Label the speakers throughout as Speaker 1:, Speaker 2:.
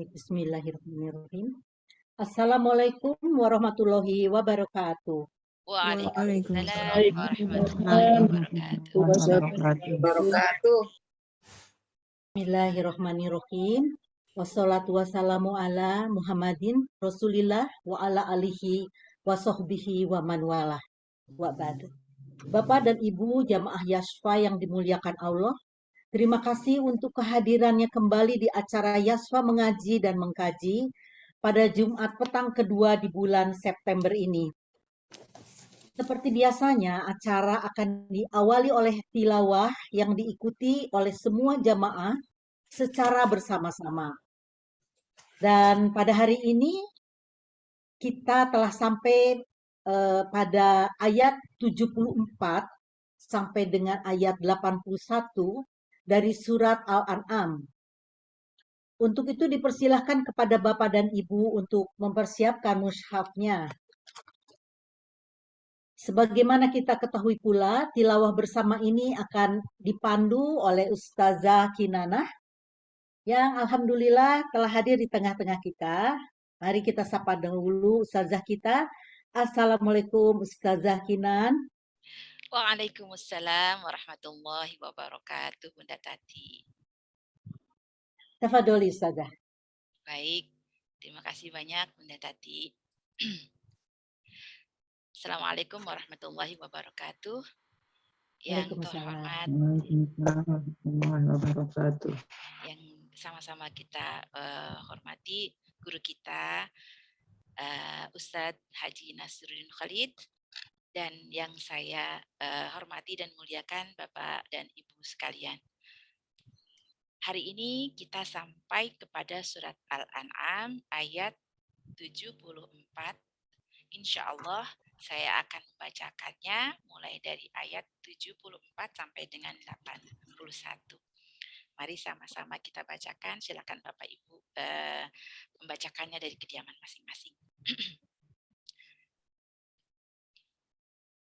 Speaker 1: Bismillahirrahmanirrahim. Assalamualaikum warahmatullahi wabarakatuh.
Speaker 2: Waalaikumsalam warahmatullahi wabarakatuh.
Speaker 3: Wabarakatuh.
Speaker 1: Bismillahirrahmanirrahim. Wassalatu wassalamu ala Muhammadin Rasulillah wa ala alihi wa sahbihi wa man walah. Wa ba'd. Bapak dan Ibu jamaah Yasfa yang dimuliakan Allah, terima kasih untuk kehadirannya kembali di acara Yasfa mengaji dan mengkaji pada Jumat petang kedua di bulan September ini. Seperti biasanya, acara akan diawali oleh tilawah yang diikuti oleh semua jamaah secara bersama-sama. Dan pada hari ini kita telah sampai pada ayat 74 sampai dengan ayat 81 dari surat Al-An'am. Untuk itu dipersilahkan kepada Bapak dan Ibu untuk mempersiapkan mushafnya. Sebagaimana kita ketahui pula, tilawah bersama ini akan dipandu oleh Ustazah Kinanah yang alhamdulillah telah hadir di tengah-tengah kita. Mari kita sapa dahulu Ustazah kita. Assalamualaikum Ustazah Kinan.
Speaker 2: Waalaikumsalam warahmatullahi wabarakatuh, Bunda Tati.
Speaker 1: Tafadholi Ustazah.
Speaker 2: Baik, terima kasih banyak Bunda Tati. Assalamualaikum warahmatullahi wabarakatuh. Yang terhormat, yang sama-sama kita hormati guru kita Ustadz Haji Nasruddin Khalid, dan yang saya hormati dan muliakan Bapak dan Ibu sekalian. Hari ini kita sampai kepada surat Al-An'am ayat 74. Insya Allah saya akan membacakannya mulai dari ayat 74 sampai dengan 81. Mari sama-sama kita bacakan. Silakan Bapak Ibu membacakannya dari kediaman masing-masing.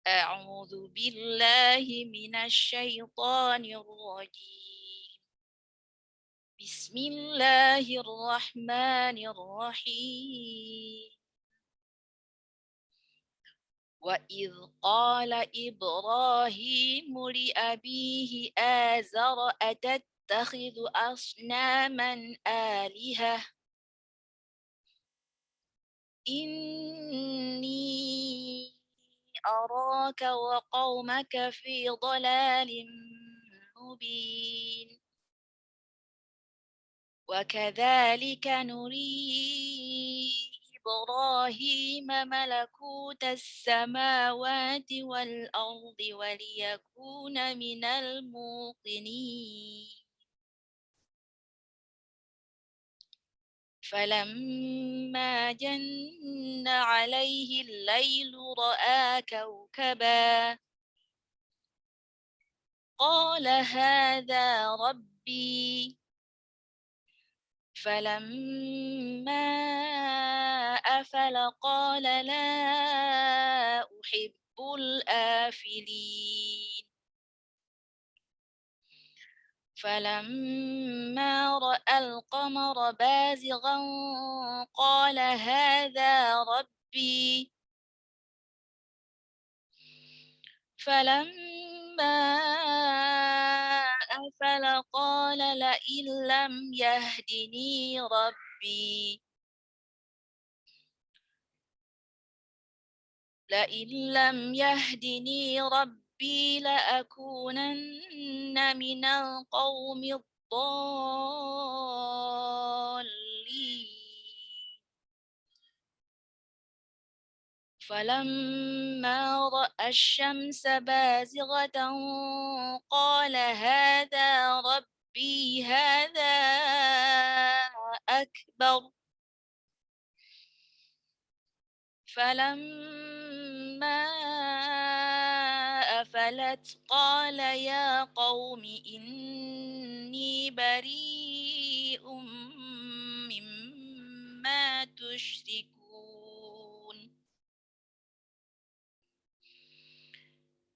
Speaker 2: A'udzu billahi minasy syaithanir rajim. Bismillahirrahmanirrahim. وَإِذْ قَالَ إِبْرَاهِيمُ لِأَبِيهِ آزَرَ أَتَتَّخِذُ أَصْنَامًا آلِهَةً إِنِّي أَرَاكَ وَقَوْمَكَ فِي ضَلَالٍ مُبِينٍ وَكَذَلِكَ نُرِي إبراهيم ملكوت السماوات والأرض وليكون من الموقنين فلما جن عليه الليل رأى كوكبا قال هذا ربي فلما أفل قال لا أحب الآفلين فلما رأى القمر بازغا قال هذا ربي فلما أفل قال لئن لم يهدني ربي لأكونن من القوم الضالين فلما رأى الشمس بازغة قال هذا ربي هذا أكبر فلما أفلت قال يا قوم إني بريء مما تشركون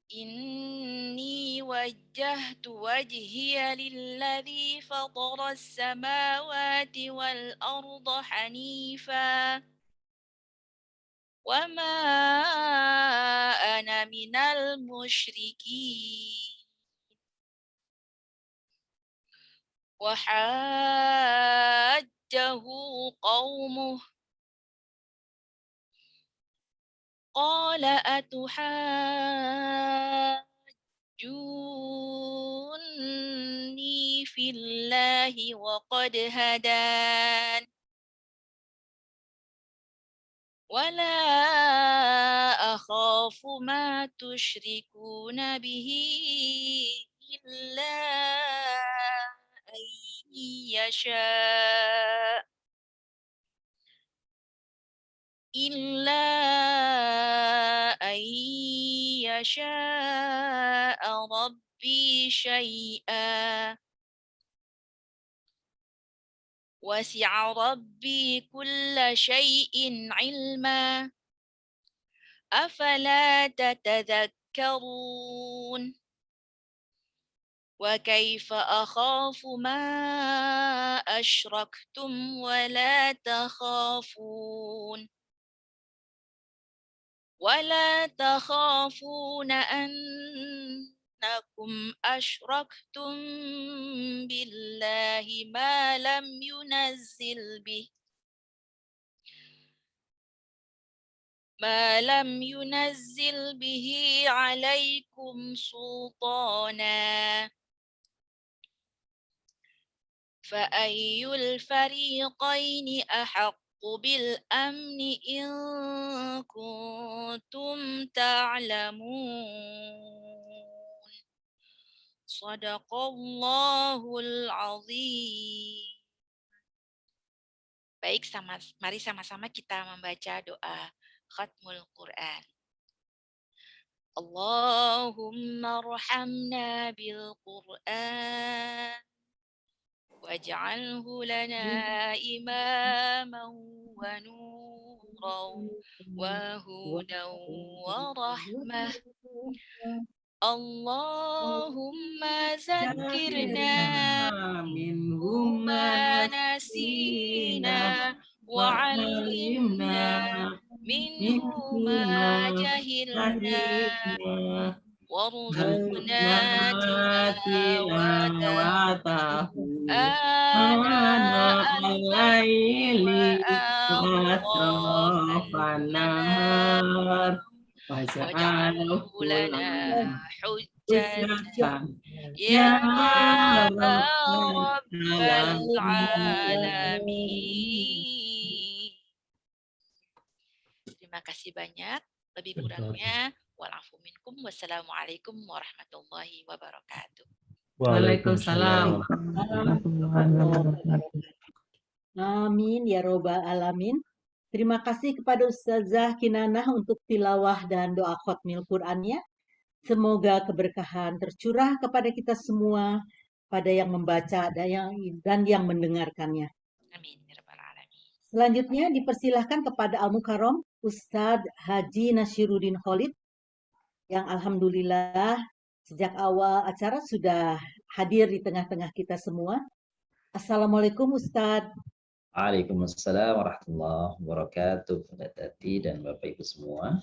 Speaker 2: إني وجهت وجهي للذي فطر السماوات والأرض حنيفا وما أنا من المشركين وحاجه قومه قال أتحاجوني في الله وقد هدان ولا أخاف ما تشركون به إلا أن يشاء ربي شيئا وسع ربي كل شيء علما أفلا تتذكرون وكيف أخاف ما أشركتم ولا تخافون أنكم أشركتم بالله ما لم ينزل به عليكم سلطانا فأي الفريقين أحق بالأمن إن كنتم تعلمون صدق الله العظيم. Baik, mari sama-sama kita membaca doa Khatmul Quran. Allahumma arhamna bil Quran waj'alhu lana imaman wa nuran wa hudan wa rahmah. Allahumma zakkirna minhu ma nasina wa 'allimna minhu ma jahilna warzuqna tilawatahu ana al-laili wa atrafan nahar waj'alhu lana hujjatan ya rabbal alamin. Terima kasih banyak. Lebih kurangnya wa'afu minkum. Wassalamualaikum warahmatullahi wabarakatuh.
Speaker 3: Waalaikumsalam.
Speaker 1: Amin ya robbal alamin. Terima kasih kepada Ustazah Kinanah untuk tilawah dan doa khatmil Qur'annya. Semoga keberkahan tercurah kepada kita semua, pada yang membaca dan yang mendengarkannya.
Speaker 2: Amin ya rabbal alamin.
Speaker 1: Selanjutnya dipersilahkan kepada Al-Mukarram Ustadz Haji Nashiruddin Khalid yang alhamdulillah sejak awal acara sudah hadir di tengah-tengah kita semua. Assalamualaikum Ustadz.
Speaker 4: Waalaikumsalam warahmatullahi wabarakatuh. Bunda Tati dan Bapak Ibu semua.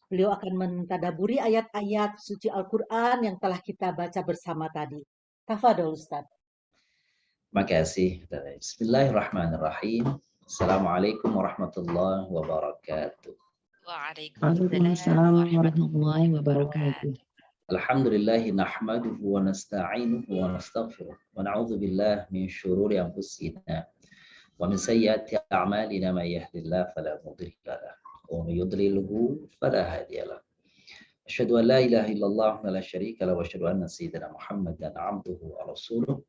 Speaker 1: Beliau akan mentadaburi ayat-ayat suci Al-Quran yang telah kita baca bersama tadi. Tafadhol Ustadz.
Speaker 4: Terima kasih. Bismillahirrahmanirrahim. Assalamualaikum warahmatullahi wabarakatuh.
Speaker 2: Waalaikumsalam warahmatullahi wabarakatuh.
Speaker 4: Alhamdulillahi nahmaduhu wa nasta'inuhu wa nastaghfiruh wa na'udzu billahi min syururi anfusina wa min sayyiati a'malina may yahdihillahu fala mudilla lahu wa may yudlilhu fala hadiya lahu. Asyhadu an la ilaha illallah wa la syarika lahu wa asyhadu anna sayyidina Muhammadan 'abduhu wa rasuluh.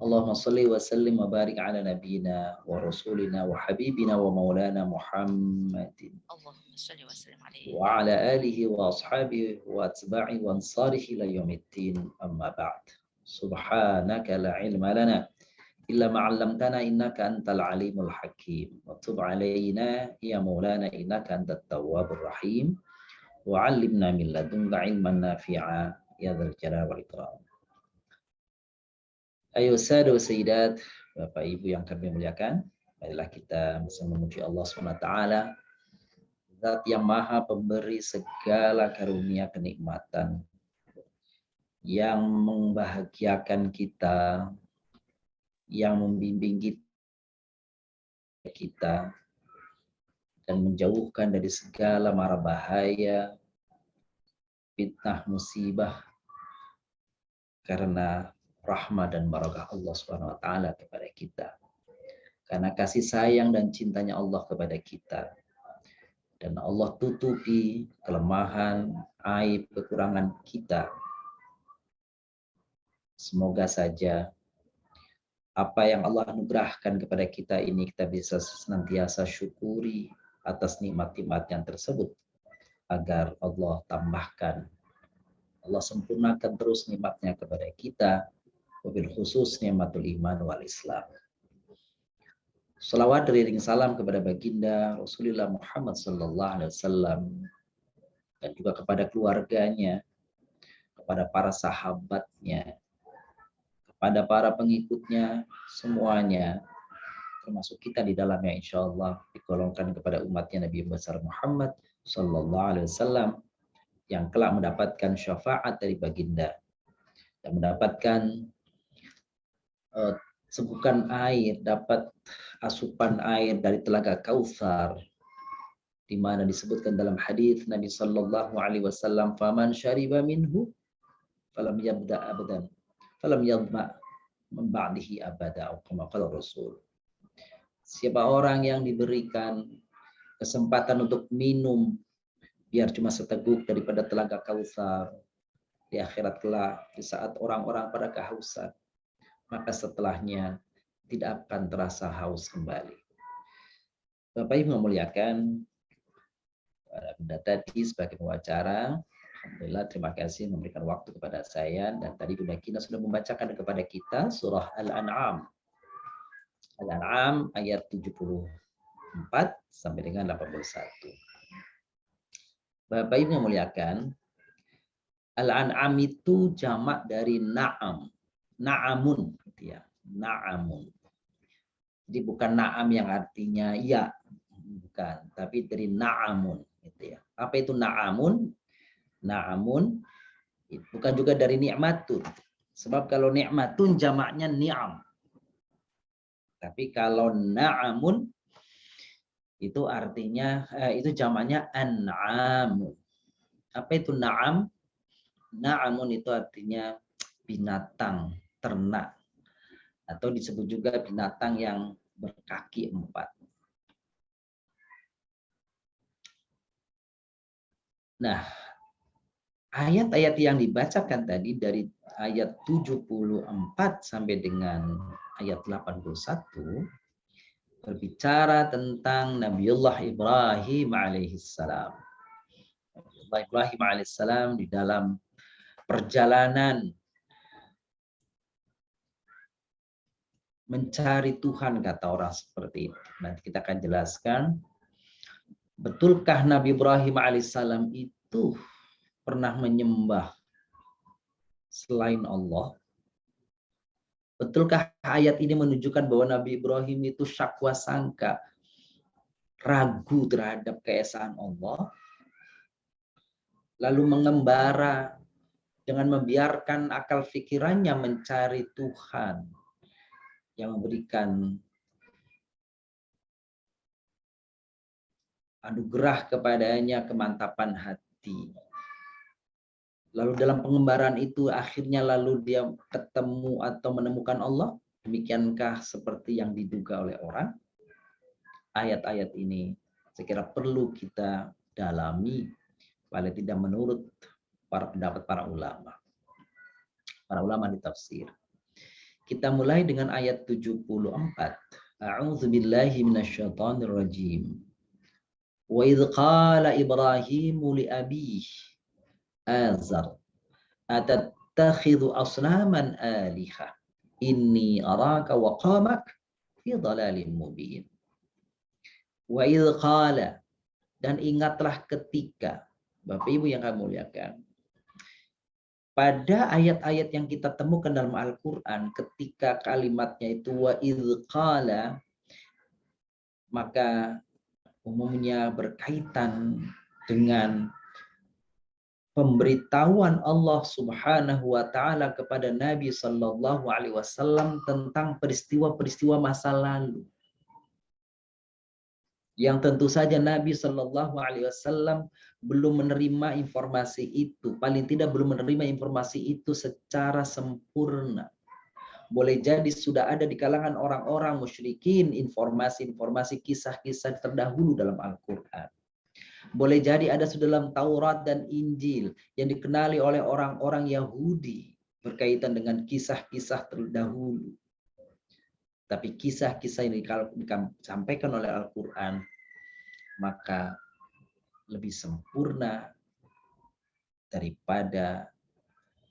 Speaker 4: Allahumma shalli wa sallim wa barik ala nabiyyina wa rasulina wa habibina wa maulana Muhammadin.
Speaker 2: Allahumma shalli wa sallim alaihi
Speaker 4: Wa ala alihi wa ashabihi wa atba'i wa ansarihi ila yaumiddin amma ba'd. Subhanaka la ilma lana illa ma 'allamtana innaka antal alimul hakim. Wa tub 'alaina ya maulana innaka antat tawwabur rahim. wa 'allimna min ladunka 'ilman nafi'a ya dzal jalali wal ikram. Ayo sahabat wa sayyidat, Bapak Ibu yang kami muliakan, marilah kita bersama memuji Allah SWT, Zat yang Maha Pemberi segala karunia kenikmatan, yang membahagiakan kita, yang membimbing kita dan menjauhkan dari segala mara bahaya, fitnah, musibah, karena rahmat dan barakah Allah SWT kepada kita. Karena kasih sayang dan cintanya Allah kepada kita. Dan Allah tutupi kelemahan, aib, kekurangan kita. Semoga saja apa yang Allah anugerahkan kepada kita ini kita bisa senantiasa syukuri atas nikmat-nikmat yang tersebut. Agar Allah tambahkan, Allah sempurnakan terus nikmatnya kepada kita. Wabil khusus nikmatul iman wal Islam. Salawat beriring salam kepada baginda Rasulullah Muhammad sallallahu alaihi wasallam dan juga kepada keluarganya, kepada para sahabatnya, kepada para pengikutnya semuanya, termasuk kita di dalamnya, insyaallah digolongkan kepada umatnya Nabi besar Muhammad sallallahu alaihi wasallam yang kelak mendapatkan syafaat dari baginda dan mendapatkan sebukan air, dapat asupan air dari telaga Kautsar, di mana disebutkan dalam hadis Nabi sallallahu alaihi wasallam, "Faman syariba minhu falam yabda abadan, falam yadma min ba'dihi abada," atau kama qala Rasul. Siapa orang yang diberikan kesempatan untuk minum biar cuma seteguk daripada telaga Kautsar di akhirat kelak, di saat orang-orang pada kehausan, maka setelahnya tidak akan terasa haus kembali. Bapak Ibu memuliakan, Bunda tadi sebagai pewawancara, alhamdulillah terima kasih memberikan waktu kepada saya, dan tadi Bunda Kina sudah membacakan kepada kita surah Al-An'am. Al-An'am ayat 74 sampai dengan 81. Bapak Ibu memuliakan, Al-An'am itu jamak dari na'am. Na'amun, gitu ya. Na'amun. Jadi bukan na'am yang artinya ya, bukan, tapi dari na'amun, gitu ya. Apa itu na'amun? Na'amun bukan juga dari ni'matun. Sebab kalau ni'matun jamaknya ni'am. Tapi kalau na'amun itu artinya itu jamaknya an'amun. Apa itu na'am? Na'amun itu artinya binatang, ternak, atau disebut juga binatang yang berkaki 4. Nah, ayat-ayat yang dibacakan tadi dari ayat 74 sampai dengan ayat 81 berbicara tentang Nabiullah Ibrahim alaihissalam. Nabiullah Ibrahim alaihissalam di dalam perjalanan mencari Tuhan, kata orang seperti itu. Nanti kita akan jelaskan, betulkah Nabi Ibrahim alaihissalam itu pernah menyembah selain Allah? Betulkah ayat ini menunjukkan bahwa Nabi Ibrahim itu syakwa sangka, ragu terhadap keesaan Allah, lalu mengembara dengan membiarkan akal pikirannya mencari Tuhan yang memberikan anugerah kepadanya kemantapan hati. Lalu dalam pengembaraan itu akhirnya lalu dia ketemu atau menemukan Allah. Demikiankah seperti yang diduga oleh orang? Ayat-ayat ini saya kira perlu kita dalami, paling tidak menurut para pendapat para ulama. Para ulama di tafsir. Kita mulai dengan ayat 74. A'udzu billahi minasyaitonir rajim. Wa idz qala Ibrahimu li abihi Azar atattakhidhu asnaman aliha inni araka wa qamak fi dhalalin mubin. Wa idz qala, dan ingatlah ketika Bapak Ibu yang kami muliakan, pada ayat-ayat yang kita temukan dalam Al-Quran, ketika kalimatnya itu wa idh qala, maka umumnya berkaitan dengan pemberitahuan Allah Subhanahu wa taala kepada Nabi sallallahu alaihi wasallam tentang peristiwa-peristiwa masa lalu. Yang tentu saja Nabi sallallahu alaihi wasallam belum menerima informasi itu, paling tidak belum menerima informasi itu secara sempurna. Boleh jadi sudah ada di kalangan orang-orang musyrikin informasi-informasi kisah-kisah terdahulu dalam Al-Qur'an. Boleh jadi ada sudah dalam Taurat dan Injil yang dikenali oleh orang-orang Yahudi berkaitan dengan kisah-kisah terdahulu. Tapi kisah-kisah yang disampaikan oleh Al-Quran maka lebih sempurna daripada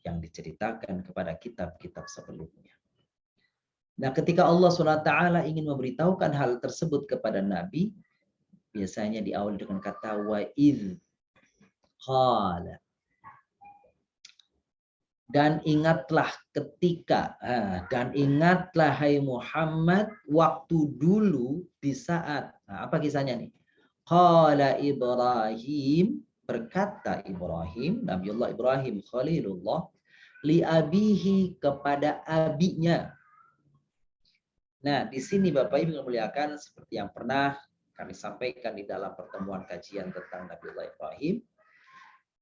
Speaker 4: yang diceritakan kepada kitab-kitab sebelumnya. Nah, ketika Allah SWT ingin memberitahukan hal tersebut kepada Nabi, biasanya diawali dengan kata wa idh qala. Dan ingatlah ketika, dan ingatlah hai Muhammad waktu dulu di saat, apa kisahnya nih? Qala Ibrahim, berkata Ibrahim, Nabiullah Ibrahim Khalilullah, li abihi, kepada abinya. Nah, di sini Bapak Ibu yang muliakan, seperti yang pernah kami sampaikan di dalam pertemuan kajian tentang Nabiullah Ibrahim,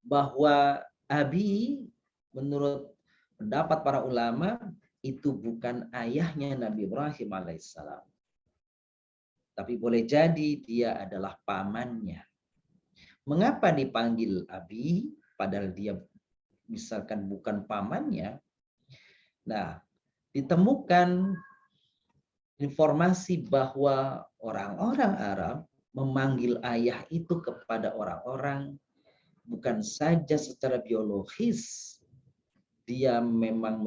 Speaker 4: bahwa abi menurut pendapat para ulama itu bukan ayahnya Nabi Ibrahim alaihissalam. Tapi boleh jadi dia adalah pamannya. Mengapa dipanggil abi padahal dia misalkan bukan pamannya? Nah, ditemukan informasi bahwa orang-orang Arab memanggil ayah itu kepada orang-orang bukan saja secara biologis dia memang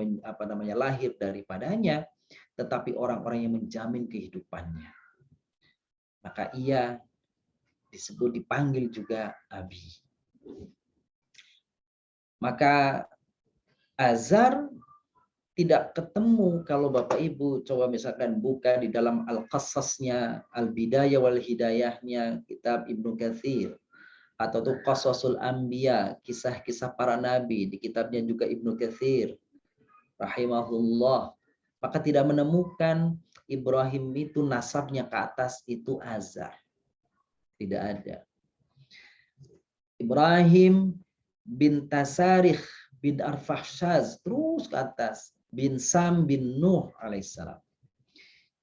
Speaker 4: lahir daripadanya, tetapi orang-orang yang menjamin kehidupannya. Maka ia disebut dipanggil juga abi. Maka Azar tidak ketemu kalau Bapak Ibu coba misalkan buka di dalam Al-Qasasnya, Al-Bidayah wal Hidayahnya kitab Ibnu Katsir, atau tuh Qasasul Anbiya, kisah-kisah para nabi di kitabnya juga Ibnu Katsir rahimahullah, maka tidak menemukan Ibrahim itu nasabnya ke atas itu Azar. Tidak ada. Ibrahim bin Tasarikh bin Arfahshaz terus ke atas, bin Sam bin Nuh alaihissalam.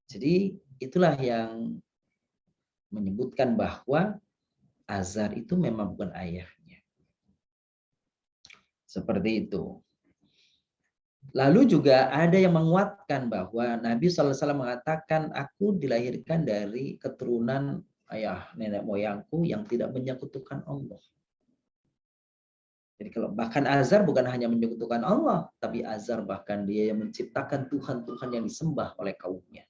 Speaker 4: Jadi itulah yang menyebutkan bahwa Azar itu memang bukan ayahnya. Seperti itu. Lalu juga ada yang menguatkan bahwa Nabi SAW mengatakan, aku dilahirkan dari keturunan ayah nenek moyangku yang tidak menyekutukan Allah. Jadi kalau bahkan Azar bukan hanya menyekutukan Allah, tapi Azar bahkan dia yang menciptakan Tuhan-Tuhan yang disembah oleh kaumnya.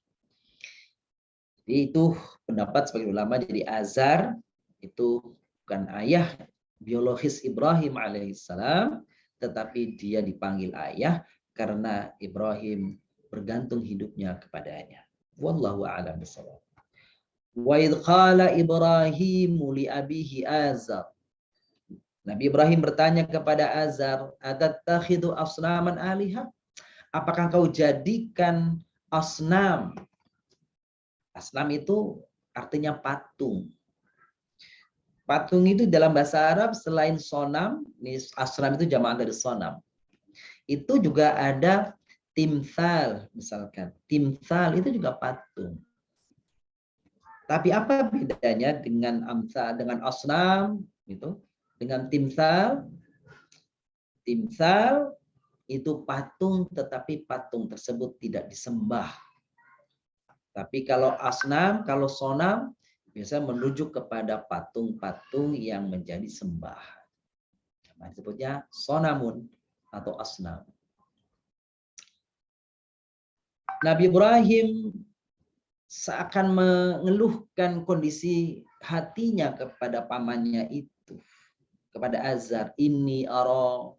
Speaker 4: Jadi itu pendapat sebagai ulama, jadi Azar itu bukan ayah biologis Ibrahim alaihissalam, tetapi dia dipanggil ayah karena Ibrahim bergantung hidupnya kepadanya. Wallahu a'lam bishawab. Wa idh qala Ibrahim li abihi Azar. Nabi Ibrahim bertanya kepada Azar, atattakhidhu asnaman aliha? Apakah kau jadikan asnam? Asnam itu artinya patung. Patung itu dalam bahasa Arab selain sonam, asnam itu jamaah dari sonam. Itu juga ada timsal misalkan. Timsal itu juga patung. Tapi apa bedanya dengan amsal, dengan asnam itu? Dengan timsal? Timsal itu patung, tetapi patung tersebut tidak disembah. Tapi kalau asnam, kalau sonam, biasa merujuk kepada patung-patung yang menjadi sembah. Nah, disebutnya sonamun atau asnam. Nabi Ibrahim seakan mengeluhkan kondisi hatinya kepada pamannya itu. kepada Azar, inni araka,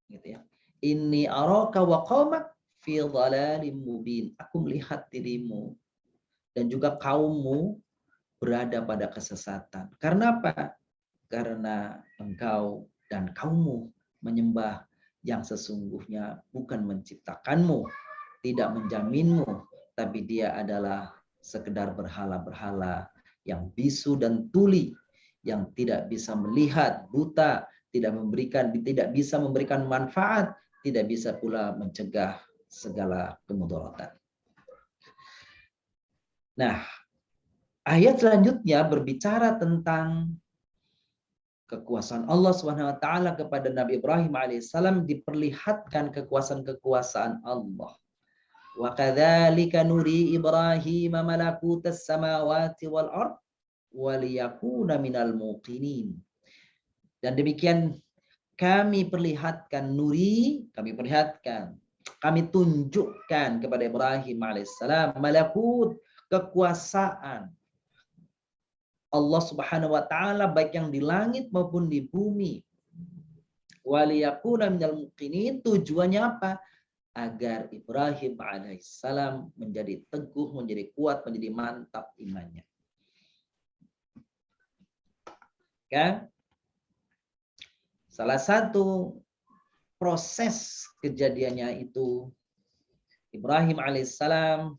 Speaker 4: gitu ya. Inni araka wa qaumak fi dhalalim mubin. Aku melihat dirimu dan juga kaummu berada pada kesesatan. Karena apa? Karena engkau dan kaummu menyembah yang sesungguhnya bukan menciptakanmu, tidak menjaminmu, tapi dia adalah sekedar berhala-berhala yang bisu dan tuli, yang tidak bisa melihat, buta, tidak bisa memberikan manfaat, tidak bisa pula mencegah segala kemudaratan. Nah, ayat selanjutnya berbicara tentang kekuasaan Allah SWT kepada Nabi Ibrahim alaihissalam, diperlihatkan kekuasaan Allah. Wa kadzalika nuri Ibrahim malakutas samawati wal ard wa liyakuna minal muqinin. Dan demikian kami perlihatkan, kami tunjukkan kepada Ibrahim alaihissalam malakut, kekuasaan Allah Subhanahu wa taala baik yang di langit maupun di bumi. Waliyakuna minal muqinin, tujuannya apa? Agar Ibrahim alaihissalam menjadi teguh, menjadi kuat, menjadi mantap imannya. Kan? Salah satu proses kejadiannya itu Ibrahim alaihissalam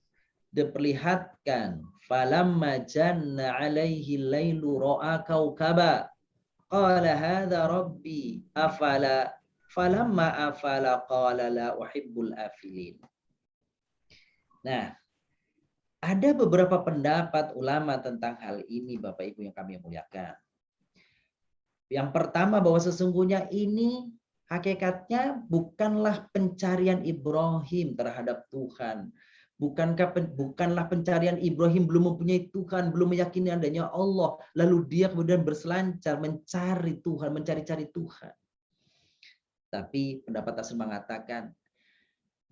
Speaker 4: diperlihatkan, falamma janna alaihi lailu ra'a kaukaba qala hadza rabbi afala falamma afala qala la uhibbul afilin. Nah, ada beberapa pendapat ulama tentang hal ini, Bapak Ibu yang kami muliakan. Yang pertama, bahwa sesungguhnya ini hakikatnya bukanlah pencarian Ibrahim terhadap Tuhan. Bukanlah pencarian Ibrahim belum mempunyai Tuhan, belum meyakini adanya Allah, lalu dia kemudian berselancar mencari Tuhan, mencari-cari Tuhan. Tapi pendapat asal mengatakan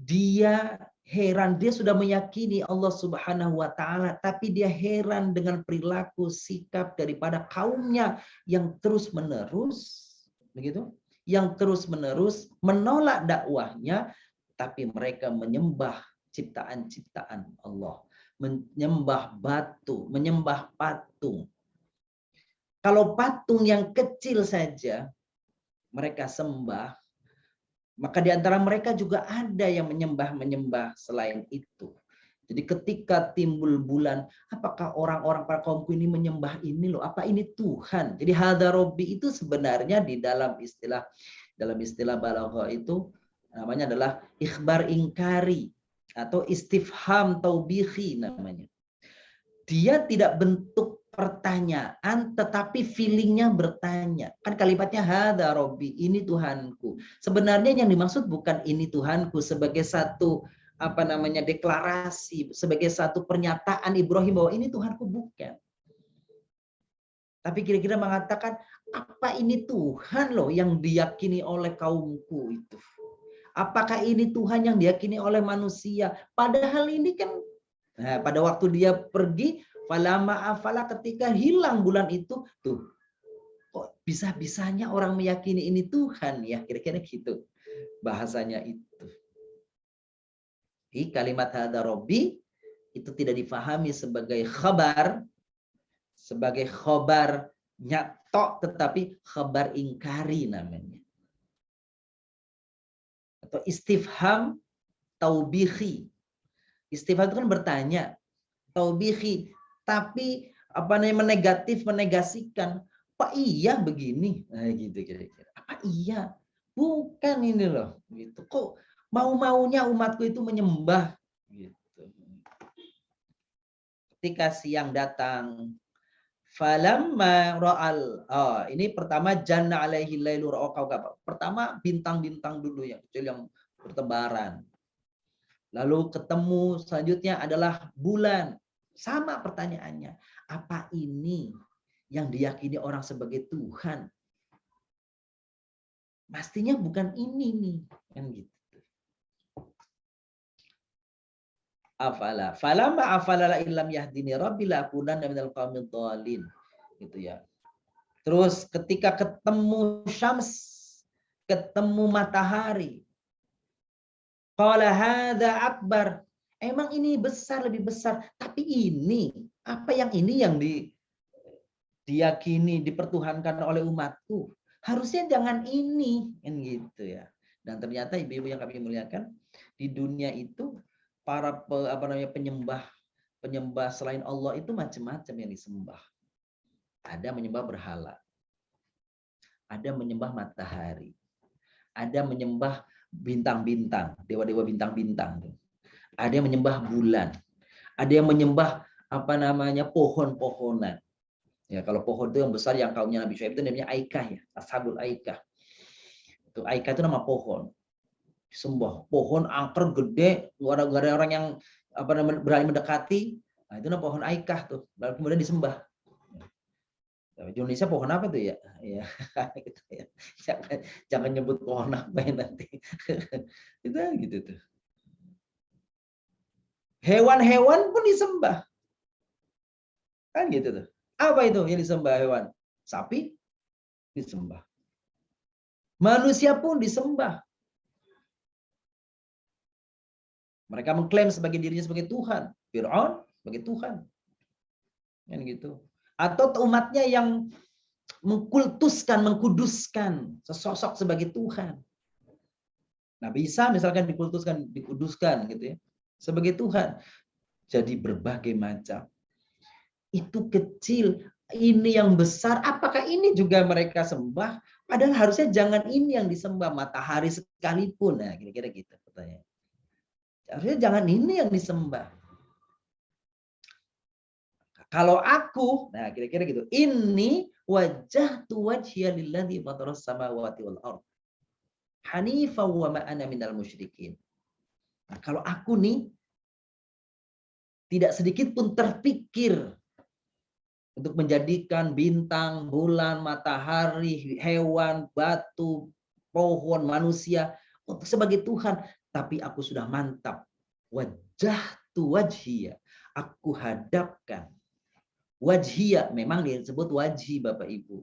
Speaker 4: dia heran, dia sudah meyakini Allah Subhanahu wa taala, tapi dia heran dengan perilaku sikap daripada kaumnya yang terus-menerus begitu, yang terus-menerus menolak dakwahnya, tapi mereka menyembah ciptaan-ciptaan Allah, menyembah batu, menyembah patung. Kalau patung yang kecil saja mereka sembah, maka di antara mereka juga ada yang menyembah selain itu. Jadi ketika timbul bulan, apakah orang-orang para kaumku ini menyembah ini loh? Apa ini Tuhan? Jadi hadza rabbi itu sebenarnya di dalam istilah balaghah itu namanya adalah ikhbar ingkari atau istifham taubihi namanya. Dia tidak bentuk pertanyaan, tetapi feelingnya bertanya. Kan kalimatnya hadza rabbi, ini Tuhanku. Sebenarnya yang dimaksud bukan ini Tuhanku sebagai satu deklarasi, sebagai satu pernyataan Ibrahim bahwa ini Tuhanku, bukan. Tapi kira-kira mengatakan, apa ini Tuhan loh yang diyakini oleh kaumku itu? Apakah ini Tuhan yang diyakini oleh manusia? Padahal ini kan, pada waktu dia pergi, falama afala, ketika hilang bulan itu, tuh kok bisa-bisanya orang meyakini ini Tuhan ya, kira-kira gitu bahasanya itu. Jadi kalimat hadza rabbi itu tidak difahami sebagai khabar nyatok, tetapi khabar ingkari namanya, atau istifham taubihi. Istifham itu kan bertanya, taubihi, tapi menegasikan. Apa iya begini? Nah, gitu kira-kira. Apa iya? Bukan ini loh. Gitu. Kok mau-maunya umatku itu menyembah? Gitu. Ketika siang datang, falamma ra'al. Ini pertama janna alaihi lailu ra'a kaukaba. Pertama bintang-bintang dulu yang kecil yang bertebaran. Lalu ketemu selanjutnya adalah bulan. Sama pertanyaannya, apa ini yang diyakini orang sebagai Tuhan? Pastinya bukan ini nih, kan gitu. Afala, falamma afala la illam yahdini rabbi la akunanna minal qaumid dhalin. Gitu ya. Terus ketika ketemu syams, ketemu matahari, qala hadza akbar. Emang ini besar, lebih besar. Tapi ini, apa yang ini yang diyakini, dipertuhankan oleh umatku. Harusnya jangan ini, kan gitu ya. Dan ternyata ibu-ibu yang kami muliakan, di dunia itu para penyembah selain Allah itu macam-macam yang disembah. Ada menyembah berhala, ada menyembah matahari, ada menyembah bintang-bintang, dewa-dewa bintang-bintang. Ada yang menyembah bulan, ada yang menyembah pohon-pohonan. Ya, kalau pohon itu yang besar yang kaumnya Nabi Syuaib itu namanya Aikah ya, Ashabul Aikah. Itu Aikah itu nama pohon. Disembah, pohon angker gede, gak ada orang yang berani mendekati. Nah, itu nama pohon Aikah tuh. Lalu kemudian disembah. Di Indonesia pohon apa tuh ya? Ya, gitu ya. Jangan nyebut pohon apa ya nanti. Itu gitu tuh. Hewan-hewan pun disembah. Kan gitu tuh. Apa itu yang disembah hewan? Sapi disembah. Manusia pun disembah. Mereka mengklaim sebagai dirinya sebagai Tuhan. Fir'aun sebagai Tuhan. Kan gitu. Atau umatnya yang mengkultuskan, mengkuduskan sesosok sebagai Tuhan. Nabi Isa misalkan dikuduskan gitu ya. Sebagai Tuhan. Jadi berbagai macam. Itu kecil, ini yang besar. Apakah ini juga mereka sembah? Padahal harusnya jangan ini yang disembah, matahari sekalipun. Nah, kira-kira gitu pertanyaan. Harusnya jangan ini yang disembah. Kalau aku, nah kira-kira gitu. Ini wajjahtu wajhiya lilladzi fataras samawati wal ardh. Hanifan wa ma ana minal musyrikin. Nah, kalau aku nih tidak sedikit pun terpikir untuk menjadikan bintang, bulan, matahari, hewan, batu, pohon, manusia untuk sebagai Tuhan, tapi aku sudah mantap. Wajjahtu wajhiya. Aku hadapkan. Wajhiya memang disebut wajhi Bapak Ibu.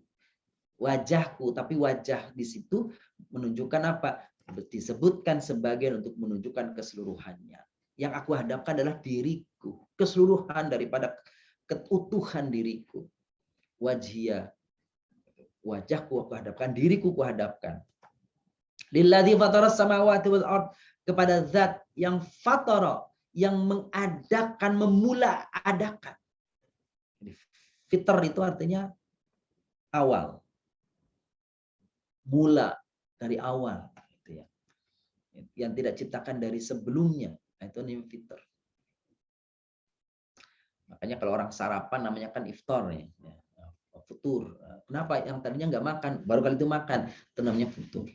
Speaker 4: Wajahku, tapi wajah di situ menunjukkan apa? Disebutkan sebagian untuk menunjukkan keseluruhannya. Yang aku hadapkan adalah diriku, keseluruhan daripada keutuhan diriku. Wajhiya, wajahku aku hadapkan, diriku ku hadapkan. Lilladzi fataras samawati wal ardh, kepada zat yang fatara, yang mengadakan, memula adakan. Fitr itu artinya awal. Mula dari awal gitu ya. Yang tidak ciptakan dari sebelumnya, itu namanya fitr. Makanya kalau orang sarapan namanya kan iftar ya. Futur. Kenapa yang tadinya nggak makan baru kali itu makan, itu namanya futur.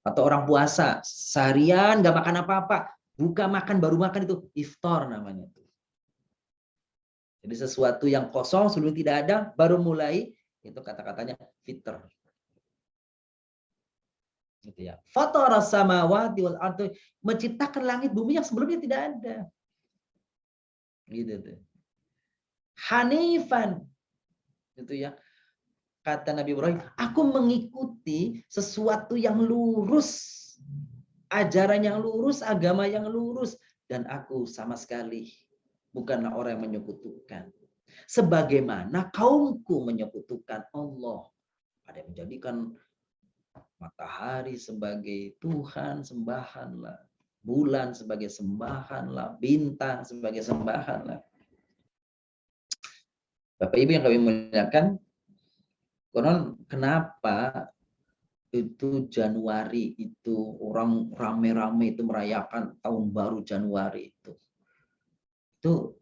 Speaker 4: Atau orang puasa seharian nggak makan apa-apa, buka makan baru makan, itu iftar namanya tuh. Jadi sesuatu yang kosong sebelum tidak ada baru mulai, itu kata-katanya fitr. Gitu ya. Fataras samawati wal ardh, menciptakan langit bumi yang sebelumnya tidak ada. Gitu tuh. Hanifan. Gitu ya. Kata Nabi Ibrahim, aku mengikuti sesuatu yang lurus. Ajaran yang lurus, agama yang lurus, dan aku sama sekali bukanlah orang yang menyekutukan. Sebagaimana kaumku menyekutukan Allah. Ada yang menjadikan matahari sebagai Tuhan, sembahanlah. Bulan sebagai sembahanlah. Bintang sebagai sembahanlah. Bapak Ibu yang kami muliakan, konon kenapa itu Januari itu orang rame-rame itu merayakan tahun baru Januari itu. Itu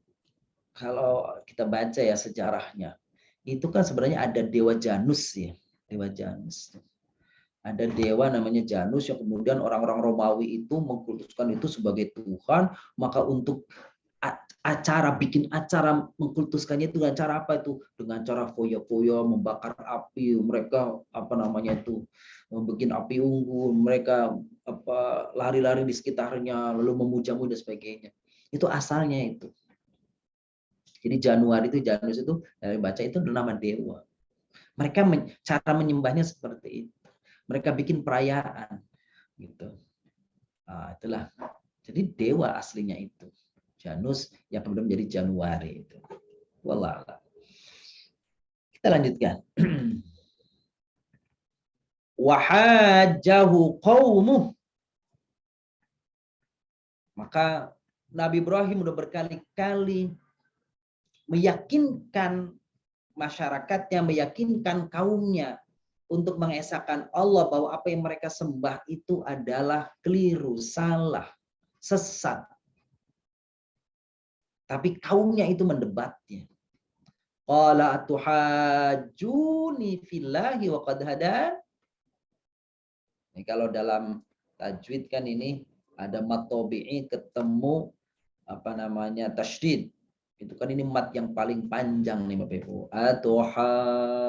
Speaker 4: kalau kita baca ya sejarahnya, itu kan sebenarnya ada dewa Janus ya, dewa Janus. Ada dewa namanya Janus yang kemudian orang-orang Romawi itu mengkultuskan itu sebagai Tuhan, maka untuk bikin acara mengkultuskannya itu dengan cara apa itu? Dengan cara foya-foya, membakar api, mereka membuat api unggun, mereka lari-lari di sekitarnya, lalu memuja-muja sebagainya. Itu asalnya itu. Jadi Januari itu, Janus itu dari baca itu nama dewa. Mereka cara menyembahnya seperti itu. Mereka bikin perayaan gitu. Nah, itulah. Jadi dewa aslinya itu Janus yang kemudian menjadi Januari itu. Wallah. Kita lanjutkan. Wahajjahu qaumuh. Maka Nabi Ibrahim udah berkali-kali meyakinkan masyarakatnya, meyakinkan kaumnya untuk mengesahkan Allah bahwa apa yang mereka sembah itu adalah keliru, salah, sesat. Tapi kaumnya itu mendebatnya. Qala atuhajjuni fillahi wa qad hadan. Ini kalau dalam tajwid kan ini ada mat tabi'i ketemu tasydid. Itu kan ini mat yang paling panjang nih Bapak Ibu. Atuhajjuni.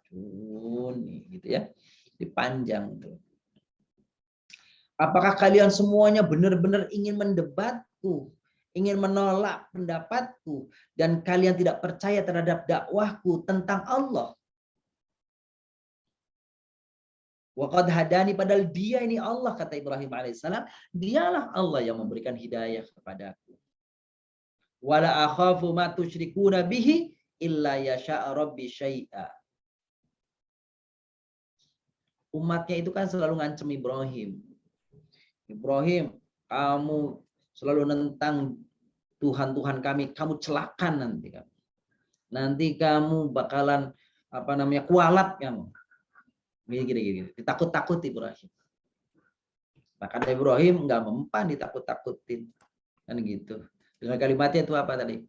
Speaker 4: Juni gitu ya. Dipanjang tuh. Apakah kalian semuanya benar-benar ingin mendebatku, ingin menolak pendapatku, dan kalian tidak percaya terhadap dakwahku tentang Allah? Waqad hadani, padahal dia ini Allah, kata Ibrahim alaihissalam, dialah Allah yang memberikan hidayah kepadaku. Wala akhafu ma tusyrikuna bihi illa yasha' rabbi syai'a. Umatnya itu kan selalu ngancem Ibrahim. Ibrahim, kamu selalu nentang Tuhan kami, kamu celakakan nanti kamu. Nanti kamu bakalan kualat kamu. Gini. Ditakut-takut Ibrahim. Maka Ibrahim nggak mempan ditakut-takutin. Kan gitu. Dengan kalimatnya itu apa tadi?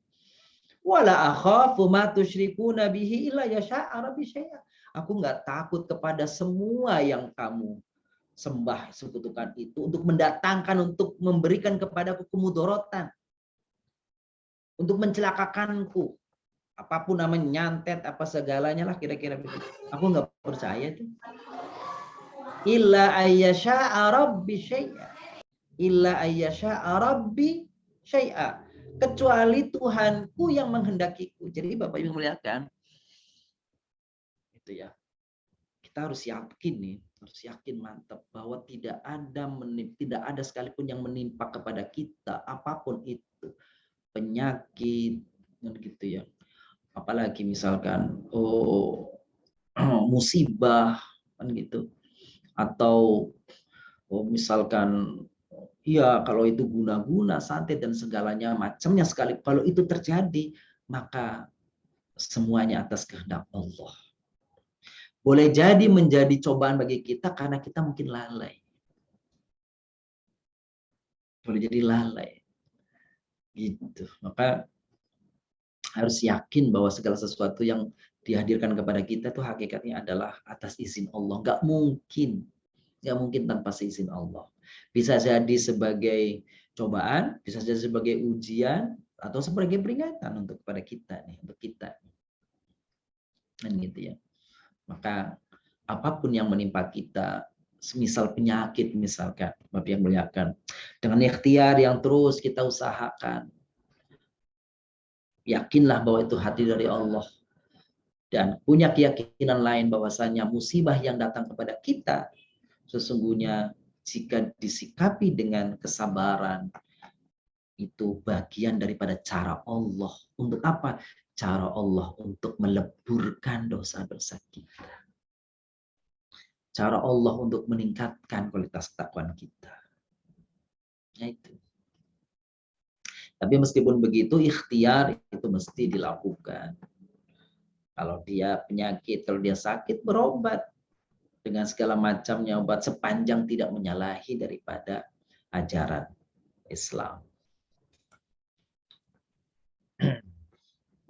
Speaker 4: Wala akhafu ma tusyrikuna bihi illa yasha'a rabbi syai'a. Aku nggak takut kepada semua yang kamu sembah sekutukan itu untuk mendatangkan, untuk memberikan kepadaku kemudorotan, untuk mencelakakanku. Apapun namanya, nyantet apa segalanya lah kira-kira begitu. Aku nggak percaya itu. Illa ayyasha'a rabbi syai'a. Illa ayyasha'a rabbi syai'a. Kecuali Tuhanku yang menghendakiku. Jadi Bapak Ibu melihatkan itu ya. Kita harus yakin nih, harus yakin mantap bahwa tidak ada sekalipun yang menimpa kepada kita apapun itu, penyakit gitu ya. Apalagi misalkan musibah kan gitu, atau misalkan ya kalau itu guna-guna santet dan segalanya macamnya sekali, kalau itu terjadi maka semuanya atas kehendak Allah. Boleh jadi menjadi cobaan bagi kita karena kita mungkin lalai. Boleh jadi lalai gitu. Maka harus yakin bahwa segala sesuatu yang dihadirkan kepada kita itu hakikatnya adalah atas izin Allah. Nggak mungkin tanpa seizin Allah. Bisa jadi sebagai cobaan, bisa jadi sebagai ujian, atau sebagai peringatan untuk kepada kita nih, untuk kita. Dan gitu ya. Maka apapun yang menimpa kita, semisal penyakit misalkan, Bapak yang muliakan, dengan ikhtiar yang terus kita usahakan, yakinlah bahwa itu hati dari Allah, dan punya keyakinan lain bahwasanya musibah yang datang kepada kita sesungguhnya jika disikapi dengan kesabaran itu bagian daripada cara Allah. Untuk apa? Cara Allah untuk meleburkan dosa-dosa kita. Cara Allah untuk meningkatkan kualitas ketakwaan kita. Ya itu. Tapi meskipun begitu, ikhtiar itu mesti dilakukan. Kalau dia penyakit, kalau dia sakit, berobat dengan segala macamnya obat sepanjang tidak menyalahi daripada ajaran Islam.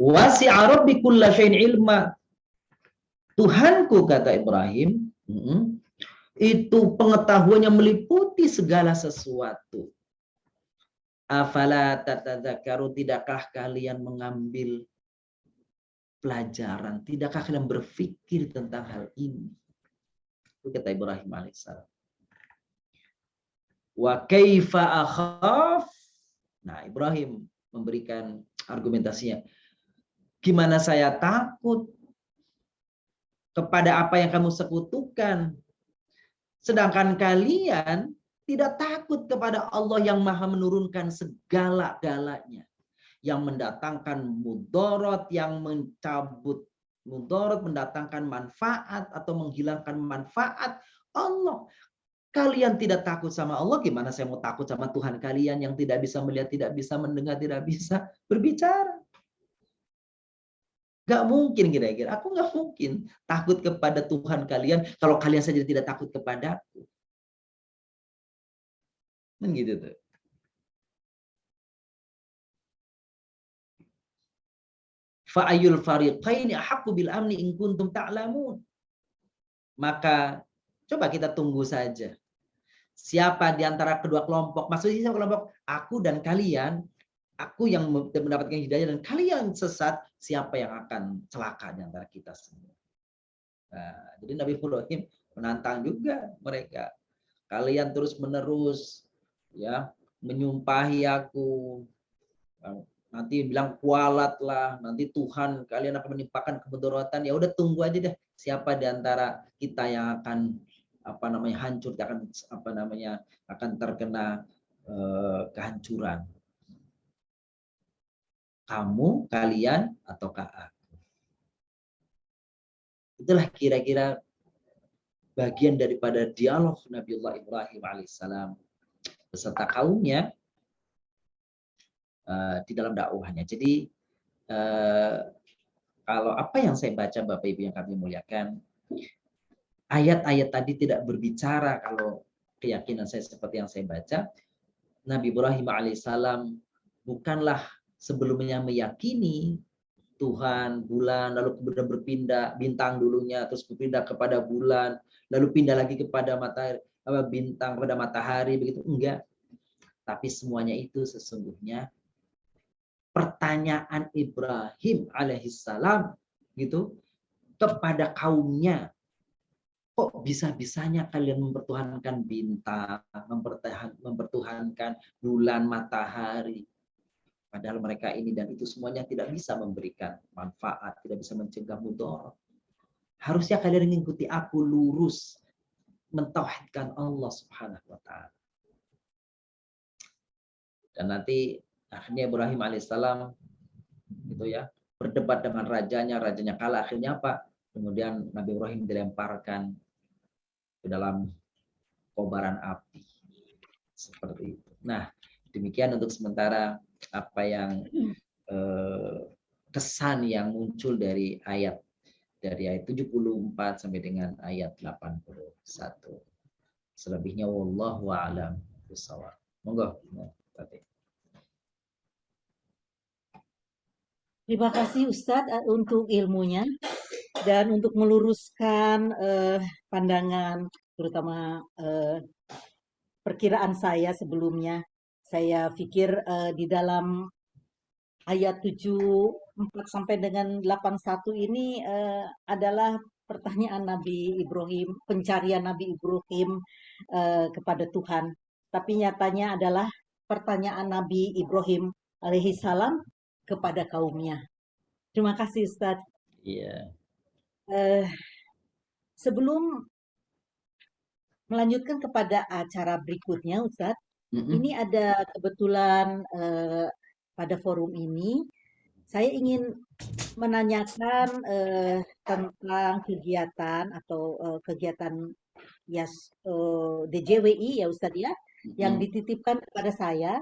Speaker 4: Wasi'a rabbi kulla syai'in ilma. Tuhanku, kata Ibrahim, itu pengetahuannya meliputi segala sesuatu. Afala tatadzakaru, tidakkah kalian mengambil pelajaran? Tidakkah kalian berpikir tentang hal ini? Itu kata Ibrahim alaihissalam. Wa kaifa akhaf. Nah, Ibrahim memberikan argumentasinya. Gimana saya takut kepada apa yang kamu sekutukan? Sedangkan kalian tidak takut kepada Allah yang maha menurunkan segala-galanya. Yang mendatangkan mudarat, yang mencabut mudarat, mendatangkan manfaat atau menghilangkan manfaat. Allah. Kalian tidak takut sama Allah, gimana saya mau takut sama Tuhan kalian yang tidak bisa melihat, tidak bisa mendengar, tidak bisa berbicara? Gak mungkin kira-kira. Aku gak mungkin takut kepada Tuhan kalian kalau kalian saja tidak takut kepadaku. Kan gitu tuh. Fa'ayul fariqaini ahaqqu bil amni in kuntum ta'lamun. Maka coba kita tunggu saja. Siapa di antara kedua kelompok, maksudnya kelompok aku dan kalian, aku yang mendapatkan hidayah dan kalian sesat, siapa yang akan celaka di antara kita semua. Nah, jadi Nabi Ibrahim menantang juga mereka. Kalian terus-menerus ya menyumpahi aku. Nanti bilang kualat lah, nanti Tuhan kalian akan menimpakan kemudaratan. Ya udah tunggu aja deh siapa di antara kita yang akan hancur, akan terkena kehancuran. Kamu, kalian, ataukah aku? Itulah kira-kira bagian daripada dialog Nabiullah Ibrahim alaihissalam beserta kaumnya di dalam dakwahnya. Jadi kalau apa yang saya baca Bapak Ibu yang kami muliakan, ayat-ayat tadi tidak berbicara, kalau keyakinan saya seperti yang saya baca, Nabi Ibrahim alaihissalam bukanlah sebelumnya meyakini Tuhan, bulan, lalu kemudian berpindah bintang dulunya, terus berpindah kepada bulan, lalu pindah lagi kepada matahari, bintang, kepada matahari, begitu. Enggak. Tapi semuanya itu sesungguhnya pertanyaan Ibrahim alaihissalam gitu kepada kaumnya. Kok bisa-bisanya kalian mempertuhankan bintang, mempertuhankan bulan, matahari? Padahal mereka ini dan itu semuanya tidak bisa memberikan manfaat, tidak bisa mencegah mudarat. Harusnya kalian mengikuti aku lurus, mentauhidkan Allah Subhanahu wa taala. Dan nanti akhirnya Ibrahim alaihissalam gitu ya, berdebat dengan rajanya kalah, akhirnya apa? Kemudian Nabi Ibrahim dilemparkan ke dalam kobaran api. Seperti itu. Nah, demikian untuk sementara apa yang kesan yang muncul dari ayat 74 sampai dengan ayat 81. Selebihnya wallahu a'lam bishawab. Monggo.
Speaker 1: Terima kasih Ustadz untuk ilmunya dan untuk meluruskan pandangan, terutama perkiraan saya sebelumnya. Saya pikir di dalam ayat 74 sampai dengan 81 ini adalah pertanyaan Nabi Ibrahim, pencarian Nabi Ibrahim kepada Tuhan. Tapi nyatanya adalah pertanyaan Nabi Ibrahim alaihissalam kepada kaumnya. Terima kasih Ustadz.
Speaker 4: Iya.
Speaker 1: Sebelum melanjutkan kepada acara berikutnya Ustadz, ini ada kebetulan pada forum ini saya ingin menanyakan tentang kegiatan atau kegiatan DJWI ya Ustadz ya, yang dititipkan kepada saya,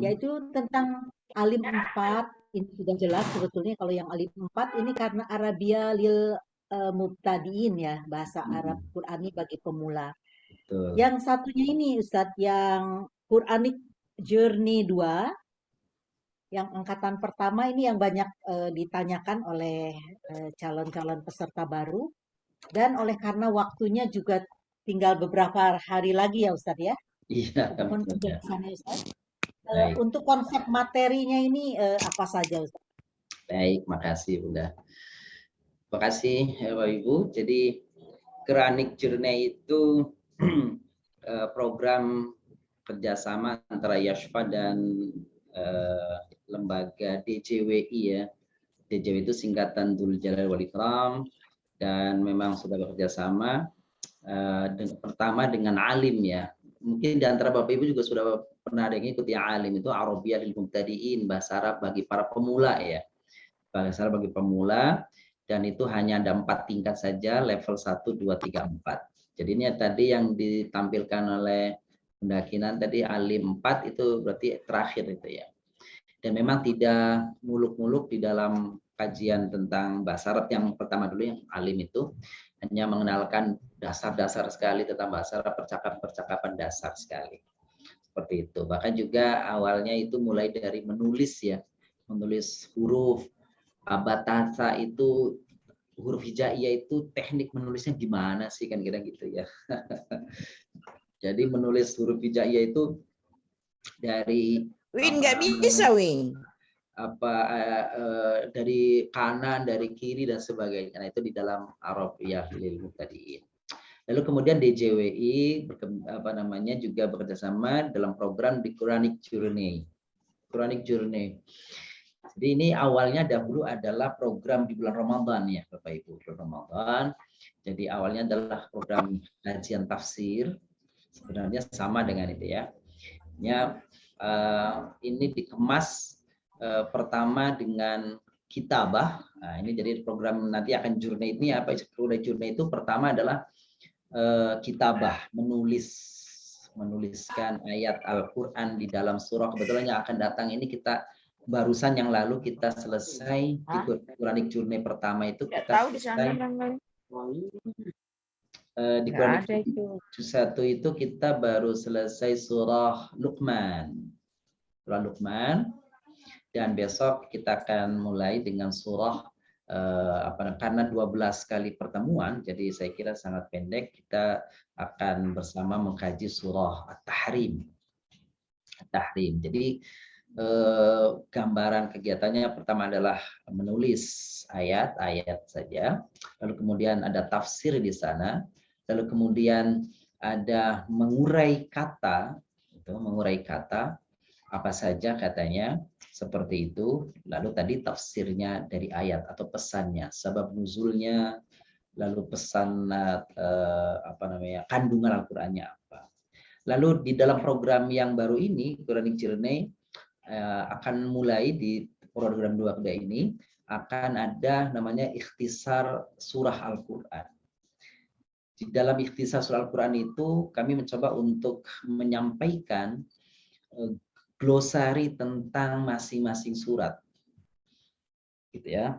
Speaker 1: yaitu tentang Alim 4. Ini sudah jelas sebetulnya kalau yang Alim 4 ini karena Arabia lil Mubtadiin ya, bahasa Arab Qurani bagi pemula.
Speaker 4: Betul.
Speaker 1: Yang satunya ini Ustadz, yang Quranic Journey 2, yang angkatan pertama ini yang banyak ditanyakan oleh calon-calon peserta baru, dan oleh karena waktunya juga tinggal beberapa hari lagi ya Ustadz ya.
Speaker 4: Iya.
Speaker 1: Mohon penjelasannya Ustadz. Untuk konsep materinya ini apa saja Ustadz?
Speaker 4: Baik, makasih Bunda. Makasih Bapak Ibu. Jadi Quranic Journey itu program kerjasama antara Yashfa dan lembaga DJWI ya, DJW itu singkatan Dzul Jalal wal Ikram, dan memang sudah bekerja sama pertama dengan alim ya. Mungkin di antara Bapak Ibu juga sudah pernah ada yang ikuti alim, itu Arabiyah lil Mubtadi'in, bahasa Arab bagi para pemula ya. Bahasa Arab bagi pemula, dan itu hanya ada 4 tingkat saja, level 1, 2, 3, 4. Jadi ini tadi yang ditampilkan oleh Bunda Kinan tadi alim 4 itu berarti terakhir itu ya. Dan memang tidak muluk-muluk di dalam kajian tentang bahasa Arab yang pertama dulu yang alim itu hanya mengenalkan dasar-dasar sekali tentang bahasa Arab, percakapan dasar sekali. Seperti itu. Bahkan juga awalnya itu mulai dari menulis ya. Menulis huruf batasa itu, huruf hijaiyah itu teknik menulisnya gimana sih kan kira gitu ya. Jadi menulis huruf hijaiyah itu dari
Speaker 5: Win nggak bisa Win.
Speaker 4: Dari kanan, dari kiri dan sebagainya. Nah, itu di dalam Arabiyah lil Mubtadi'in. Lalu kemudian DJWI juga bekerjasama dalam program di Quranic Journey. Quranic Journey. Jadi ini awalnya dahulu adalah program di bulan Ramadan ya Bapak Ibu, bulan Ramadan. Jadi awalnya adalah program kajian tafsir. Sebenarnya sama dengan itu ya. Ini dikemas pertama dengan kitabah. Nah, ini jadi program nanti akan journey ini apa? Journey itu pertama adalah kitabah, menuliskan ayat Al-Qur'an di dalam surah. Kebetulan yang akan datang ini kita barusan yang lalu kita selesai di Quranic Journey pertama itu kita selesai. Di Quranic Journey 1 itu kita baru selesai surah Luqman. Surah Luqman. Dan besok kita akan mulai dengan surah karena 12 kali pertemuan, jadi saya kira sangat pendek, kita akan bersama mengkaji surah At-Tahrim. Jadi gambaran kegiatannya pertama adalah menulis ayat-ayat saja, lalu kemudian ada tafsir di sana, lalu kemudian ada mengurai kata apa saja katanya, seperti itu. Lalu tadi tafsirnya dari ayat atau pesannya, sebab nuzulnya, lalu pesan kandungan Al-Qur'annya apa. Lalu di dalam program yang baru ini, Quranic Journey, akan mulai di program 2 ini akan ada namanya ikhtisar surah Al-Qur'an. Di dalam ikhtisar surah Al-Qur'an itu kami mencoba untuk menyampaikan glosari tentang masing-masing surat, gitu ya.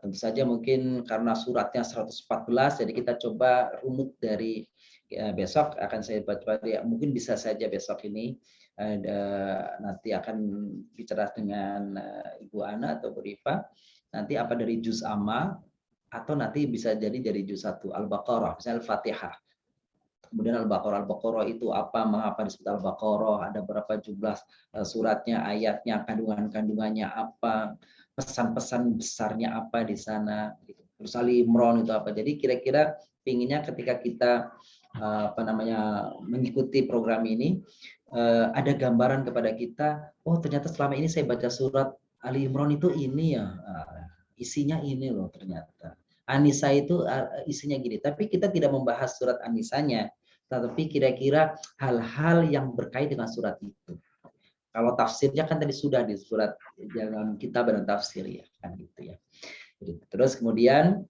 Speaker 4: Tentu saja mungkin karena suratnya 114, jadi kita coba runut dari besok akan saya baca. Mungkin bisa saja besok ini nanti akan bicara dengan Ibu Ana atau Bu Rifa, nanti apa dari juz amma atau nanti bisa jadi dari juz 1 Al-Baqarah, misalnya Al-Fatihah. Kemudian Al-Baqarah itu apa, mengapa disebut Al-Baqarah, ada berapa jumlah suratnya, ayatnya, kandungannya apa, pesan-pesan besarnya apa di sana. Terus Ali Imran itu apa. Jadi kira-kira pinginnya ketika kita mengikuti program ini, ada gambaran kepada kita, oh ternyata selama ini saya baca surat Ali Imran itu ini ya, isinya ini loh ternyata. An-Nisa itu isinya gini, tapi kita tidak membahas surat An-Nisanya, tetapi kira-kira hal-hal yang berkait dengan surat itu. Kalau tafsirnya kan tadi sudah di surat dalam kitab dan tafsir ya, kan gitu ya. Terus kemudian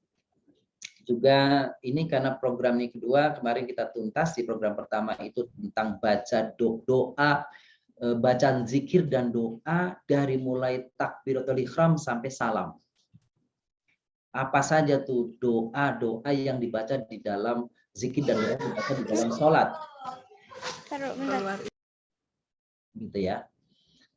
Speaker 4: juga ini karena program ini kedua, kemarin kita tuntas di program pertama itu tentang baca doa, bacaan zikir dan doa dari mulai takbiratul ihram sampai salam. Apa saja tuh doa-doa yang dibaca di dalam zikir dan doa dibaca di dalam sholat. Gitu ya.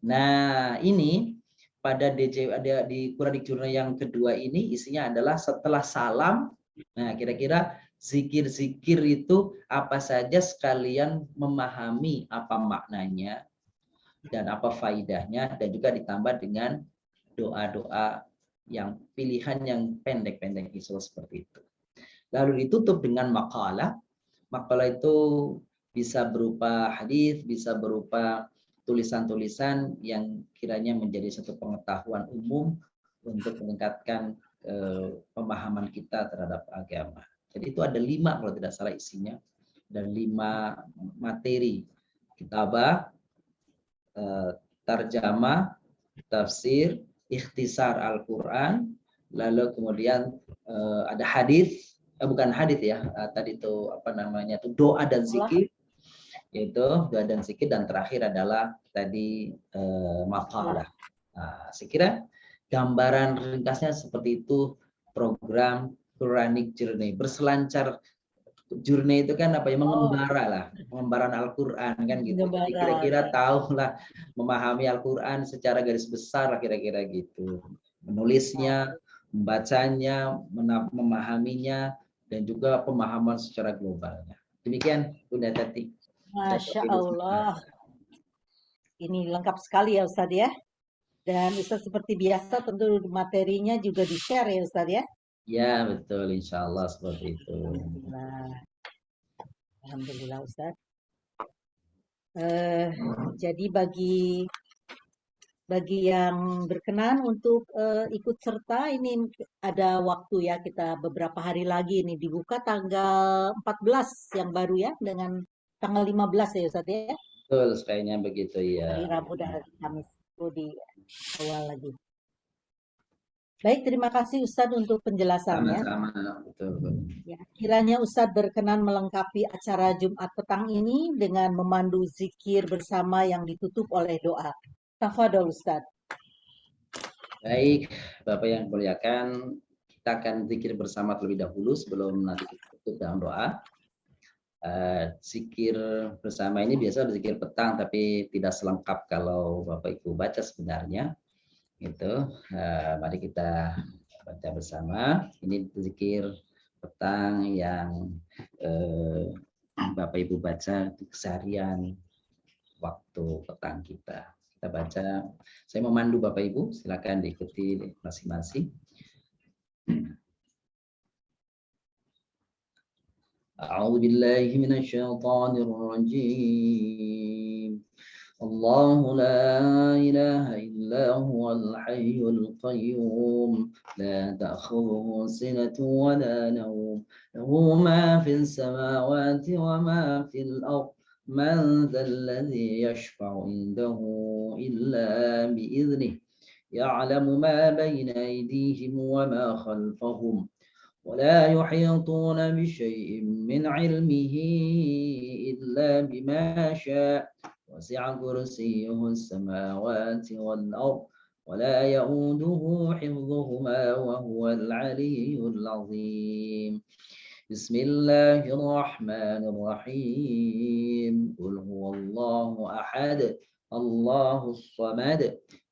Speaker 4: Nah, ini pada ada di Quranic Journey yang kedua ini isinya adalah setelah salam. Nah, kira-kira zikir-zikir itu apa saja sekalian memahami apa maknanya dan apa faidahnya, dan juga ditambah dengan doa-doa yang pilihan yang pendek-pendek seperti itu. Lalu ditutup dengan makalah. Makalah itu bisa berupa hadis, bisa berupa tulisan-tulisan yang kiranya menjadi satu pengetahuan umum untuk meningkatkan pemahaman kita terhadap agama. Jadi itu ada 5 kalau tidak salah isinya, dan 5 materi: kitabah, tarjamah, tafsir, ikhtisar Al-Quran, lalu kemudian ada hadis, bukan hadis ya, tadi itu apa namanya tuh, doa dan zikir, yaitu doa dan zikir, dan terakhir adalah tadi maqalah. Nah, saya kira gambaran ringkasnya seperti itu program Quranic Journey. Berselancar journey itu kan apa ya, mengembara lah, pengembaraan Al-Quran kan gitu. Jadi kira-kira tahu lah, memahami Al-Quran secara garis besar lah kira-kira gitu. Menulisnya, membacanya, memahaminya, dan juga pemahaman secara globalnya. Demikian Bunda Tati.
Speaker 1: Masya Allah. Ini lengkap sekali ya Ustadz ya. Dan Ustadz seperti biasa tentu materinya juga di-share ya Ustadz ya.
Speaker 4: Ya betul, insya Allah seperti itu.
Speaker 1: Alhamdulillah Ustadz. Jadi bagi yang berkenan untuk ikut serta, ini ada waktu ya, kita beberapa hari lagi ini dibuka tanggal 14 yang baru ya, dengan tanggal 15 ya Ustadz ya.
Speaker 4: Betul, kayaknya begitu ya.
Speaker 1: Hari Rabu dan hari Kamis itu di awal lagi. Baik, terima kasih Ustadz untuk penjelasannya.
Speaker 4: Sama-sama, betul.
Speaker 1: Ya, kiranya Ustadz berkenan melengkapi acara Jumat petang ini dengan memandu zikir bersama yang ditutup oleh doa. Tafadhol Ustadz.
Speaker 4: Baik, Bapak yang muliakan, kita akan zikir bersama terlebih dahulu sebelum nanti kita tutup dengan doa. Zikir bersama ini biasa berzikir petang, tapi tidak selengkap kalau Bapak Ibu baca sebenarnya. Gitu. Mari kita baca bersama. Ini zikir petang yang Bapak Ibu baca di keseharian waktu petang kita. Kita baca. Saya memandu Bapak Ibu, silakan diikuti masing-masing. A'udzu billahi minasyaitonir rajim. الله لا إله إلا هو الحي القيوم لا تأخذه سنة ولا نوم له ما في السماوات وما في الأرض من ذا الذي يشفع عنده إلا بإذنه يعلم ما بين أيديهم وما خلفهم ولا يحيطون بشيء من علمه إلا بما شاء وسع كرسيه السماوات والأرض ولا يؤوده حفظهما وهو العلي العظيم بسم الله الرحمن الرحيم قل هو الله أحد الله الصمد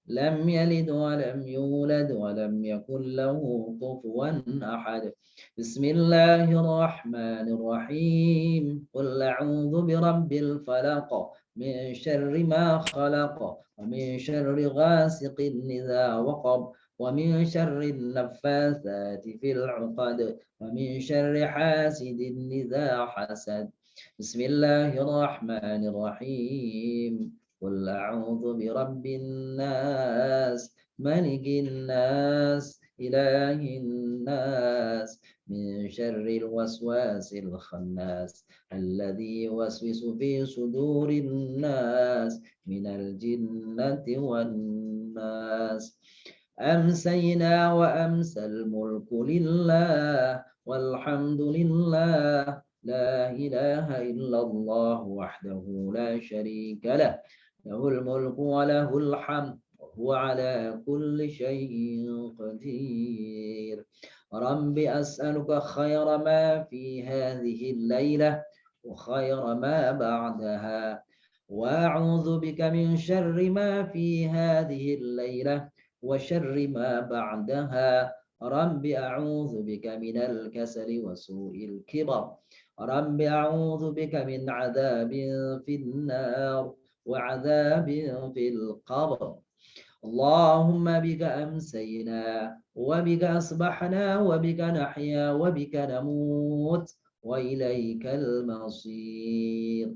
Speaker 4: لم يلد ولم يولد ولم يكن له كفوا أحد بسم الله الرحمن الرحيم قل أعوذ برب الفلق من شر ما خلق ومن شر غاسق إذا وقب ومن شر النفاثات في العقد ومن شر حاسد إذا حسد بسم الله الرحمن الرحيم قل أعوذ برب الناس ملك الناس إله الناس من شر الوسواس الخناس الذي يوسوس في صدور الناس من الجنة والناس أمسينا وأمسى الملك لله والحمد لله لا إله إلا الله وحده لا شريك له له الملك وله الحمد وهو على كل شيء قدير رب أسألك خير ما في هذه الليلة وخير ما بعدها وأعوذ بك من شر ما في هذه الليلة وشر ما بعدها رب أعوذ بك من الكسل وسوء الكبر رب أعوذ بك من عذاب في النار وعذاب في القبر اللهم بك أمسينا وبك أصبحنا وبك نحيا وبك نموت وإليك المصير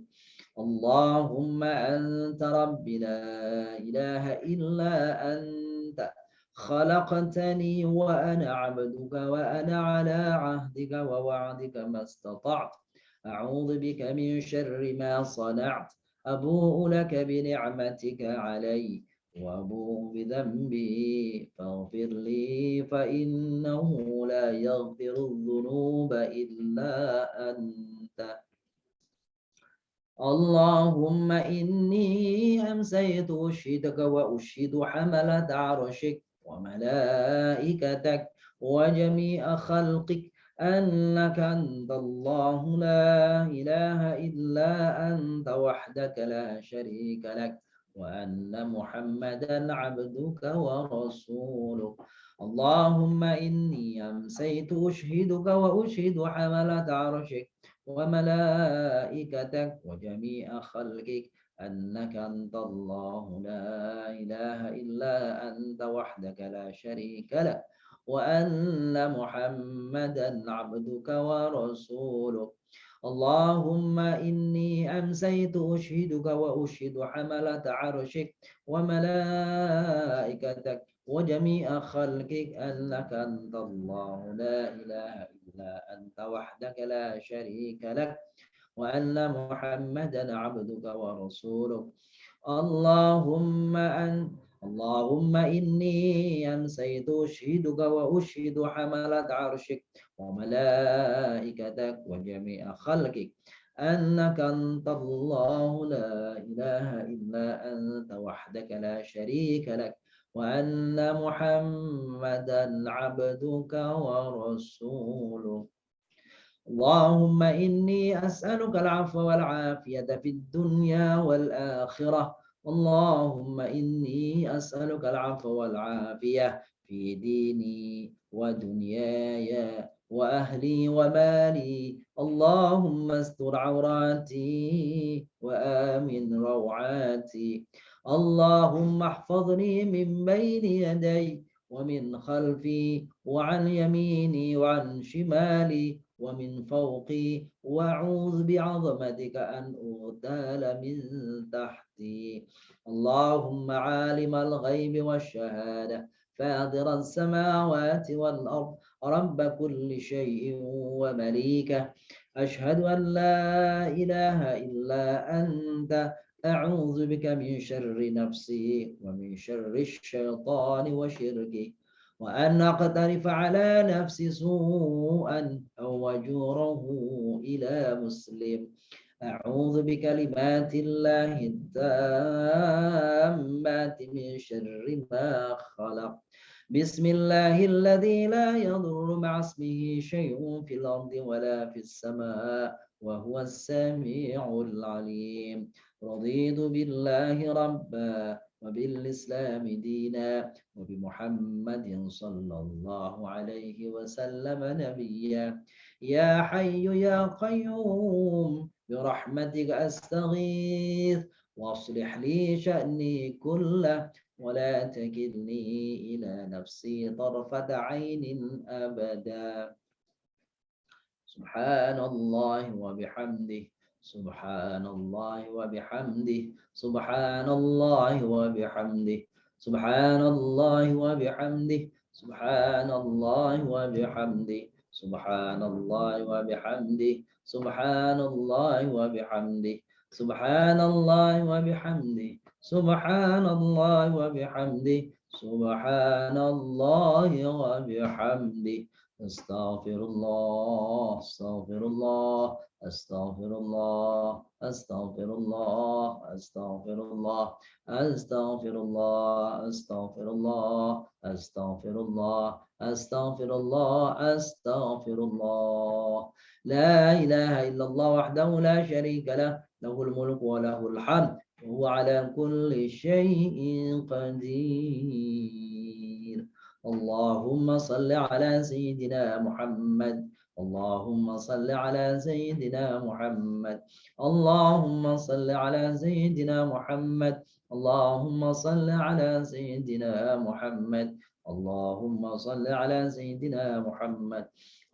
Speaker 4: اللهم أنت رب لا إله إلا أنت خلقتني وأنا عبدك وأنا على عهدك ووعدك ما استطعت أعوذ بك من شر ما صنعت أبوء لك بنعمتك علي وأبوء بذنبي فاغفر لي فإنه لا يغفر الذنوب إلا أنت اللهم إني أمسيت أشهدك وأشهد حملة عرشك وملائكتك وجميع خلقك أنك أنت الله لا إله إلا أنت وحدك لا شريك لك وأن محمدا عبدك ورسولك اللهم إني أمسيت أشهدك وأشهد حملة عرشك وملائكتك وجميع خلقك أنك أنت الله لا إله إلا أنت وحدك لا شريك لك وأن محمدا عبدك ورسولك اللهم إني أمسيت أشهدك وأشهد حملة عرشك وملائكتك وجميع خلقك أنك أنت الله لا إله إلا أنت وحدك لا شريك لك وأن محمدا عبدك ورسولك اللهم إني أمسيت أشهدك وأشهد حملة عرشك وملائكتك وجميع خلقك أنك أنت الله لا إله إلا أنت وحدك لا شريك لك وأن محمدا عبدك ورسولك اللهم إني أسألك العفو والعافية في الدنيا والآخرة اللهم إني أسألك العفو والعافية في ديني ودنياي وأهلي ومالي اللهم استر عوراتي وآمن روعاتي اللهم احفظني من بين يدي ومن خلفي وعن يميني وعن شمالي ومن فوقي وأعوذ بعظمتك أن أغتال من تحتي اللهم عالم الغيب والشهادة فاطر السماوات والأرض رب كل شيء ومليكه أشهد أن لا إله إلا أنت أعوذ بك من شر نفسي ومن شر الشيطان وشركه وأن أقترف على نفسي سوءا أو وجوره إلى مسلم أعوذ بكلمات الله التامات من شر ما خلق بسم الله الذي لا يضر مع اسمه شيء في الأرض ولا في السماء وهو السميع العليم رضيت بالله ربا وبالإسلام دينا وبمحمد صلى الله عليه وسلم نبيا يا حي يا قيوم برحمتك أستغيث واصلح لي شأني كله ولا تكلني إلى نفسي طرفة عين أبدا سبحان الله وبحمده سبحان الله وبحمده سبحان الله وبحمده سبحان الله وبحمده سبحان الله وبحمده سبحان الله وبحمده سبحان الله وبحمده سبحان الله وبحمده سبحان الله وبحمده سبحان الله وبحمده أستغفر الله أستغفر الله أستغفر الله أستغفر الله أستغفر الله أستغفر الله أستغفر الله أستغفر الله أستغفر الله أستغفر الله لا إله إلا الله وحده لا شريك له له الملك وله الحمد وهو على كل شيء قدير اللهم صل على سيدنا محمد اللهم صل على سيدنا محمد اللهم صل على سيدنا محمد اللهم صل على سيدنا محمد اللهم صل على سيدنا محمد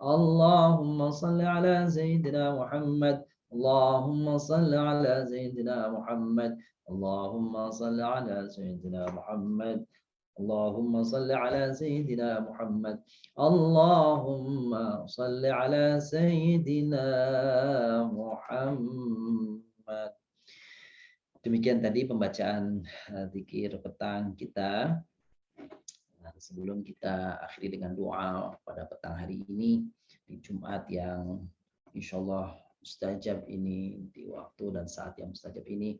Speaker 4: اللهم صل على سيدنا محمد اللهم صل على سيدنا محمد اللهم صل على سيدنا محمد Allahumma salli ala Sayyidina Muhammad. Allahumma salli ala Sayyidina Muhammad. Demikian tadi pembacaan zikir petang kita. Nah, sebelum kita akhiri dengan doa pada petang hari ini di Jumat yang insya Allah mustajab ini, di waktu dan saat yang mustajab ini,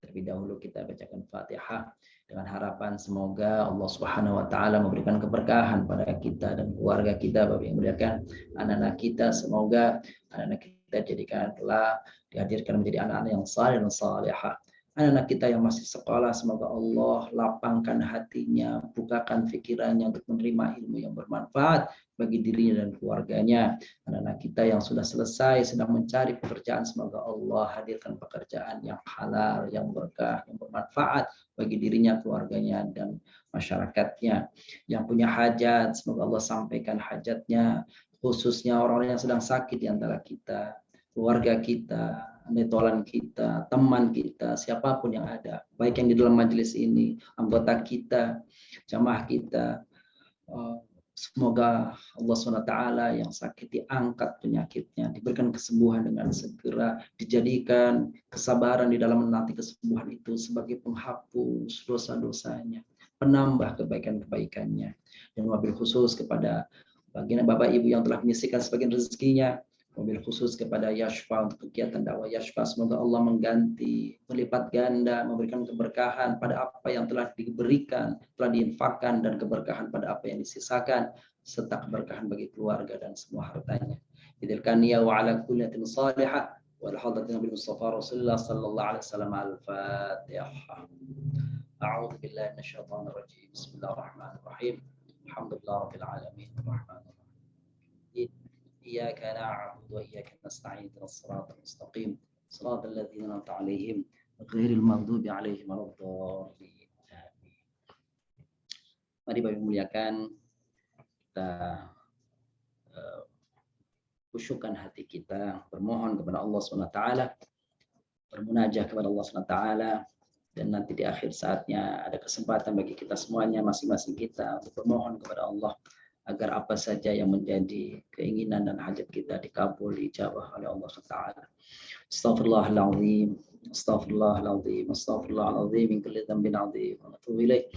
Speaker 4: terlebih dahulu kita bacakan Fatihah dengan harapan semoga Allah Subhanahu wa taala memberikan keberkahan pada kita dan keluarga kita, Bapak yang muliakan, anak-anak kita, semoga anak-anak kita jadikan telah dihadirkan menjadi anak-anak yang saleh dan salihah. Anak-anak kita yang masih sekolah, semoga Allah lapangkan hatinya, bukakan pikirannya untuk menerima ilmu yang bermanfaat bagi dirinya dan keluarganya. Anak-anak kita yang sudah selesai, sedang mencari pekerjaan, semoga Allah hadirkan pekerjaan yang halal, yang berkah, yang bermanfaat bagi dirinya, keluarganya, dan masyarakatnya. Yang punya hajat, semoga Allah sampaikan hajatnya, khususnya orang-orang yang sedang sakit di antara kita, keluarga kita, netolan kita, teman kita, siapapun yang ada, baik yang di dalam majelis ini, anggota kita, jamaah kita, semoga Allah SWT yang sakit diangkat penyakitnya, diberikan kesembuhan dengan segera, dijadikan kesabaran di dalam menanti kesembuhan itu sebagai penghapus dosa-dosanya, penambah kebaikan-kebaikannya, dan wabil khusus kepada bagian Bapak Ibu yang telah menyisihkan sebagian rezekinya, mobil khusus kepada Yashfa untuk kegiatan dakwah Yashfa, semoga Allah mengganti, melipat ganda, memberikan keberkahan pada apa yang telah diberikan, telah diinfakkan, dan keberkahan pada apa yang disisakan, serta keberkahan bagi keluarga dan semua hartanya. Bidilkaniya wa ala kulliyatin salihah wa ala hadratin Nabi Mustafa Rasulullah sallallahu alaihi wasallam. Al-Fatihah. A'udzu billahi minasyaitonir rajim. Bismillahirrahmanirrahim. Alhamdulillah rabbil alamin. Arrahmanirrahim. إياك نعبد وإياك نستعين اهدنا الصراط المستقيم صراط الذين أنعمت عليهم غير المغضوب عليهم ولا الضالين. Mari Bapak muliakan, kita khusyukkan hati kita, bermohon kepada Allah SWT, bermunajah kepada Allah SWT, dan nanti di akhir saatnya ada kesempatan bagi kita semuanya, masing-masing kita, untuk bermohon kepada Allah agar apa saja yang menjadi keinginan dan hajat kita dikabul, dijabah oleh Allah SWT. Astaghfirullahaladzim, astaghfirullahaladzim, astaghfirullahaladzim min kulli dhanbin 'adzim wa atubu ilaih.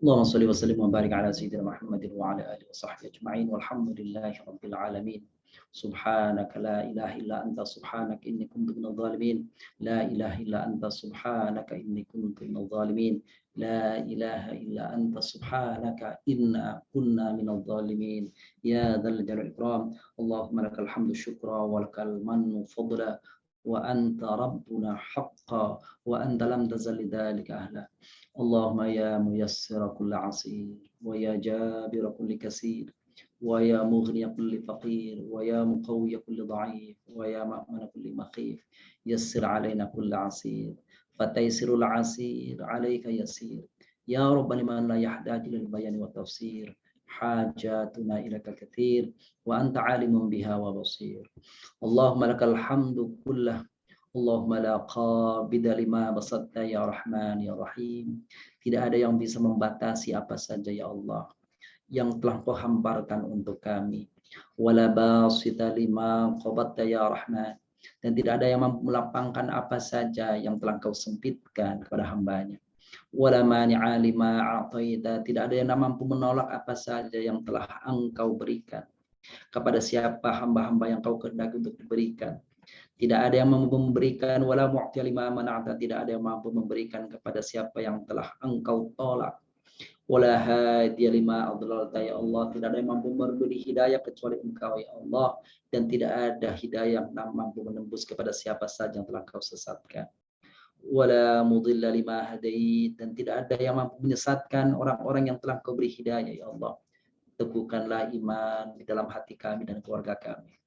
Speaker 4: Allahumma shalli wa sallim wa barik ala sayyidina Muhammadin wa ala alihi wa sahbihi ajma'in walhamdulillahi rabbil alamin. Subhanaka la ilaha illa anta subhanaka inni kuntu minadh dhalimin. La ilaha illa anta subhanaka inni kuntu minadh dhalimin. La ilaha illa anta subhanaka inna kunna minadh dhalimin. Ya dzal jalali wal ikram. Allahumma lakal hamdu syukra wa lakal mannu fadla wa anta rabbuna haqqan wa anta lam tazal lidzalika ahla. Allahumma ya muyassira kulli 'asir wa ya jabira kulli kasir wa ya mughniya kulli faqir wa ya muqawwiya kulli dha'if wa ya ma'mana kulli makhif. Yassir 'alaina kulli 'asir fataysirul 'asir 'alaika yasir. Ya Rabbana man la yahtaju lil bayani wa tafsir hajatuna ilaka katsir wa anta 'alimun biha wa basir. Allahumma lakal hamdu kullah. Allahumma la qabida lima basatta ya Rahman ya Rahim. Tidak ada yang bisa membatasi apa saja ya Allah yang telah Kau hamparkan untuk kami. Wala basita lima qabatta ya Rahman. Dan tidak ada yang mampu melapangkan apa saja yang telah Kau sempitkan kepada hambanya. Wala mani'a lima a'taita. Tidak ada yang mampu menolak apa saja yang telah Engkau berikan kepada siapa hamba-hamba yang Kau kehendaki untuk diberikan. Tidak ada yang mampu memberikan, wala mu'tiya lima mana'ta, tidak ada yang mampu memberikan kepada siapa yang telah Engkau tolak. Wala hadiya lima adlalta ya Allah, tidak ada yang mampu memberi hidayah kecuali Engkau ya Allah, dan tidak ada hidayah yang mampu menembus kepada siapa saja yang telah Engkau sesatkan. Wala mudilla lima hadait, dan tidak ada yang mampu menyesatkan orang-orang yang telah Engkau beri hidayah ya Allah. Teguhkanlah iman di dalam hati kami dan keluarga kami.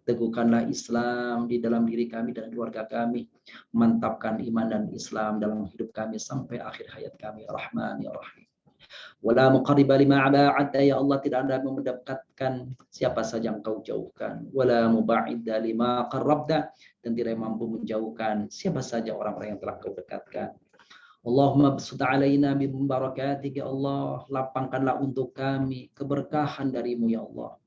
Speaker 4: Teguhkanlah Islam di dalam diri kami dan keluarga kami. Mantapkan iman dan Islam dalam hidup kami sampai akhir hayat kami. Rahman ya Rahim. Wala muqarriba lima aba'adta ya Allah, tidak ada yang mendekatkan siapa saja yang Kau jauhkan. Wala muba'idda lima qarrabta, dan tidak mampu menjauhkan siapa saja orang-orang yang telah Kau dekatkan. Allahumma bsut alaina min barakatik ya Allah, lapangkanlah untuk kami keberkahan darimu ya Allah.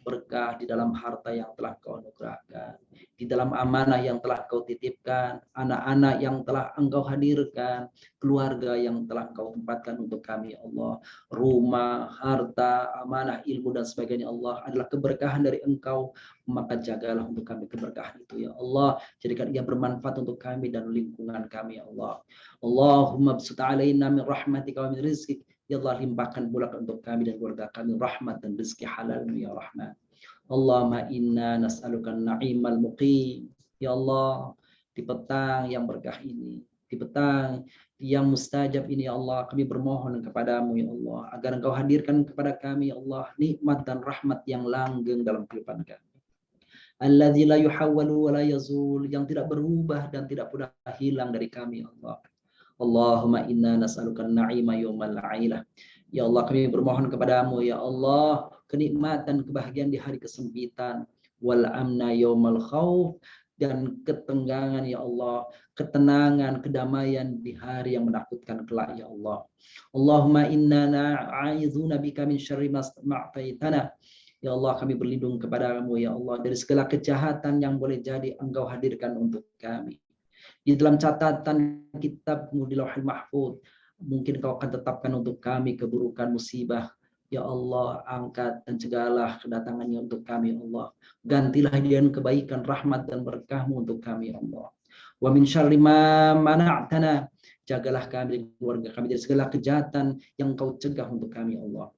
Speaker 4: Berkah di dalam harta yang telah kau anugerahkan, di dalam amanah yang telah kau titipkan, anak-anak yang telah engkau hadirkan, keluarga yang telah kau tempatkan untuk kami ya Allah. Rumah, harta, amanah, ilmu dan sebagainya Allah adalah keberkahan dari engkau, maka jagalah untuk kami keberkahan itu ya Allah. Jadikan ia bermanfaat untuk kami dan lingkungan kami ya Allah. Allahumma bsut alaina min rahmatika wa min rizqik. Ya Allah, limpahkan pula untuk kami dan keluarga kami rahmat dan rezeki halal ya Rahman. Allahumma inna nas'aluka na'imal muqim. Ya Allah, di petang yang berkah ini, di petang yang mustajab ini ya Allah, kami bermohon kepadamu ya Allah, agar engkau hadirkan kepada kami ya Allah, nikmat dan rahmat yang langgeng dalam kehidupan kami. Alladzi la yuhawwalu wa la yazul, yang tidak berubah dan tidak pernah hilang dari kami ya Allah. Allahumma inna nas'aluka an-na'ima yawmal 'ailah. Ya Allah, kami bermohon kepadamu ya Allah, kenikmatan, kebahagiaan di hari kesempitan, wal amna yawmal khauf, dan ketenggangan ya Allah, ketenangan, kedamaian di hari yang menakutkan kelak ya Allah. Allahumma inna na'udzuna bika min syarri ma ma'taitana. Ya Allah, kami berlindung kepadamu ya Allah dari segala kejahatan yang boleh jadi engkau hadirkan untuk kami. Di dalam catatan kitabmu di Lauhul Mahfuz, mungkin kau akan tetapkan untuk kami keburukan, musibah. Ya Allah, angkat dan cegahlah kedatangannya untuk kami, Allah. Gantilah dengan kebaikan, rahmat dan berkahmu untuk kami, Allah. Wa min syarri ma mana'tana, jagalah kami dan keluarga kami dari segala kejahatan yang kau cegah untuk kami, Allah.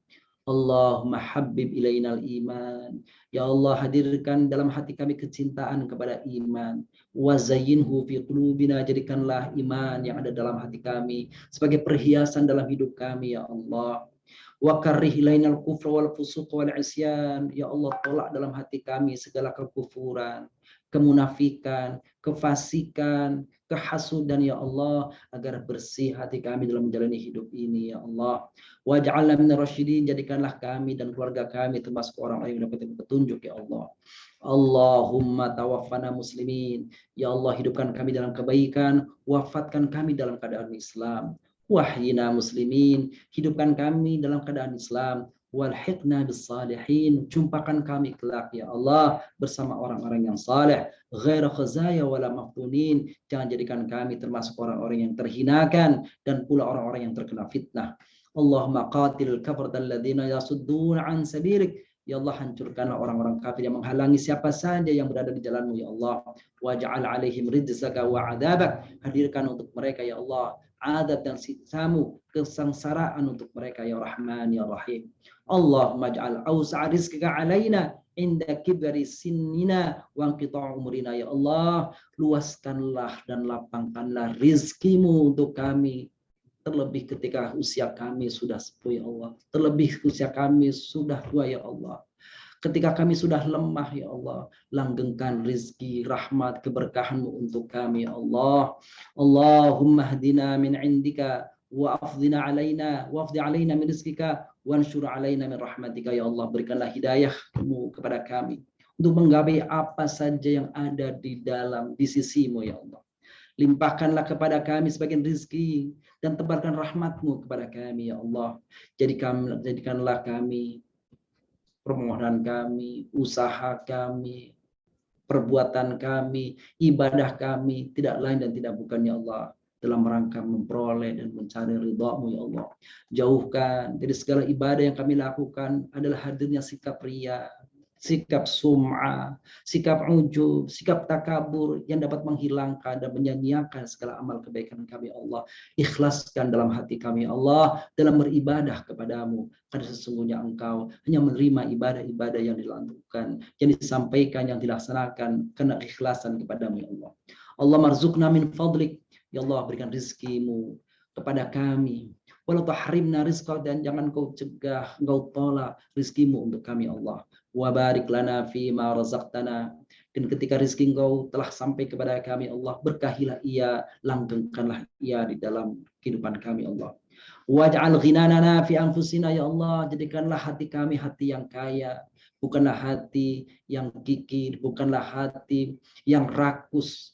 Speaker 4: Allahumma habib ilainal iman. Ya Allah, hadirkan dalam hati kami kecintaan kepada iman. Wa zayyinhu fi qulubina, jadikanlah iman yang ada dalam hati kami sebagai perhiasan dalam hidup kami ya Allah. Wa karrih ilainal kufra wal fusuq wal isyan. Ya Allah, tolak dalam hati kami segala kekufuran, kemunafikan, kefasikan, kehasudan ya Allah, agar bersih hati kami dalam menjalani hidup ini ya Allah. Waj'alna minar rasyidin, jadikanlah kami dan keluarga kami termasuk orang-orang yang mendapat petunjuk ya Allah. Allahumma tawaffana muslimin. Ya Allah, hidupkan kami dalam kebaikan, wafatkan kami dalam keadaan Islam. Wahyina muslimin, hidupkan kami dalam keadaan Islam. Walhiqna bis salihin, jumpakan kami kelak ya Allah bersama orang-orang yang saleh. Ghaira khazaya wala maftunin, jangan jadikan kami termasuk orang-orang yang terhinakan dan pula orang-orang yang terkena fitnah. Allahumma qatil kafartal ladzina yasudduna an sabilik. Ya Allah, hancurkanlah orang-orang kafir yang menghalangi siapa saja yang berada di jalanmu ya Allah. Waj'al alaihim rizqaka wa adabak, hadirkan untuk mereka ya Allah adab dan siksamu, kesengsaraan untuk mereka ya Rahman ya Rahim. Allahumma ij'al awsa'a rizqika alaina inda kibari sinnina wa inqita' umrina ya Allah, luaskanlah dan lapangkanlah rizkimu untuk kami, terlebih ketika usia kami sudah sepuh ya Allah, terlebih usia kami sudah tua ya Allah, ketika kami sudah lemah ya Allah, langgengkan rizki, rahmat, keberkahanmu untuk kami ya Allah. Allahumma hdina min indika wa afdina alaina wa afdi alaina min rizkika wa ansyur alaina min rahmatika ya Allah. Berikanlah hidayahmu kepada kami untuk menggapai apa saja yang ada di sisimu ya Allah. Limpahkanlah kepada kami sebagian rizki dan tebarkan rahmatmu kepada kami ya Allah. Jadikanlah kami, permohonan kami, usaha kami, perbuatan kami, ibadah kami tidak lain dan tidak bukan ya Allah dalam rangka memperoleh dan mencari ridha-Mu ya Allah. Jauhkan dari segala ibadah yang kami lakukan adalah hadirnya sikap riya, sikap sum'ah, sikap ujub, sikap takabur yang dapat menghilangkan dan menyanyiakan segala amal kebaikan kami Allah. Ikhlaskan dalam hati kami Allah dalam beribadah kepadamu, karena sesungguhnya Engkau hanya menerima ibadah-ibadah yang dilakukan, yang disampaikan, yang dilaksanakan karena ikhlasan kepadamu ya Allah. Allah marzuqna min fadlik, ya Allah, berikan rizkimu kepada kami. Walau tahrimna rizqah, dan jangan kau cegah, engkau tolak rizkimu untuk kami Allah. Wa barik lana fi ma razaqtana, dan ketika rezeki engkau telah sampai kepada kami Allah, berkahilah ia, langgengkanlah ia di dalam kehidupan kami Allah. Waj'al ghinanana fi anfusina ya Allah, jadikanlah hati kami hati yang kaya, bukanlah hati yang kikir, bukanlah hati yang rakus,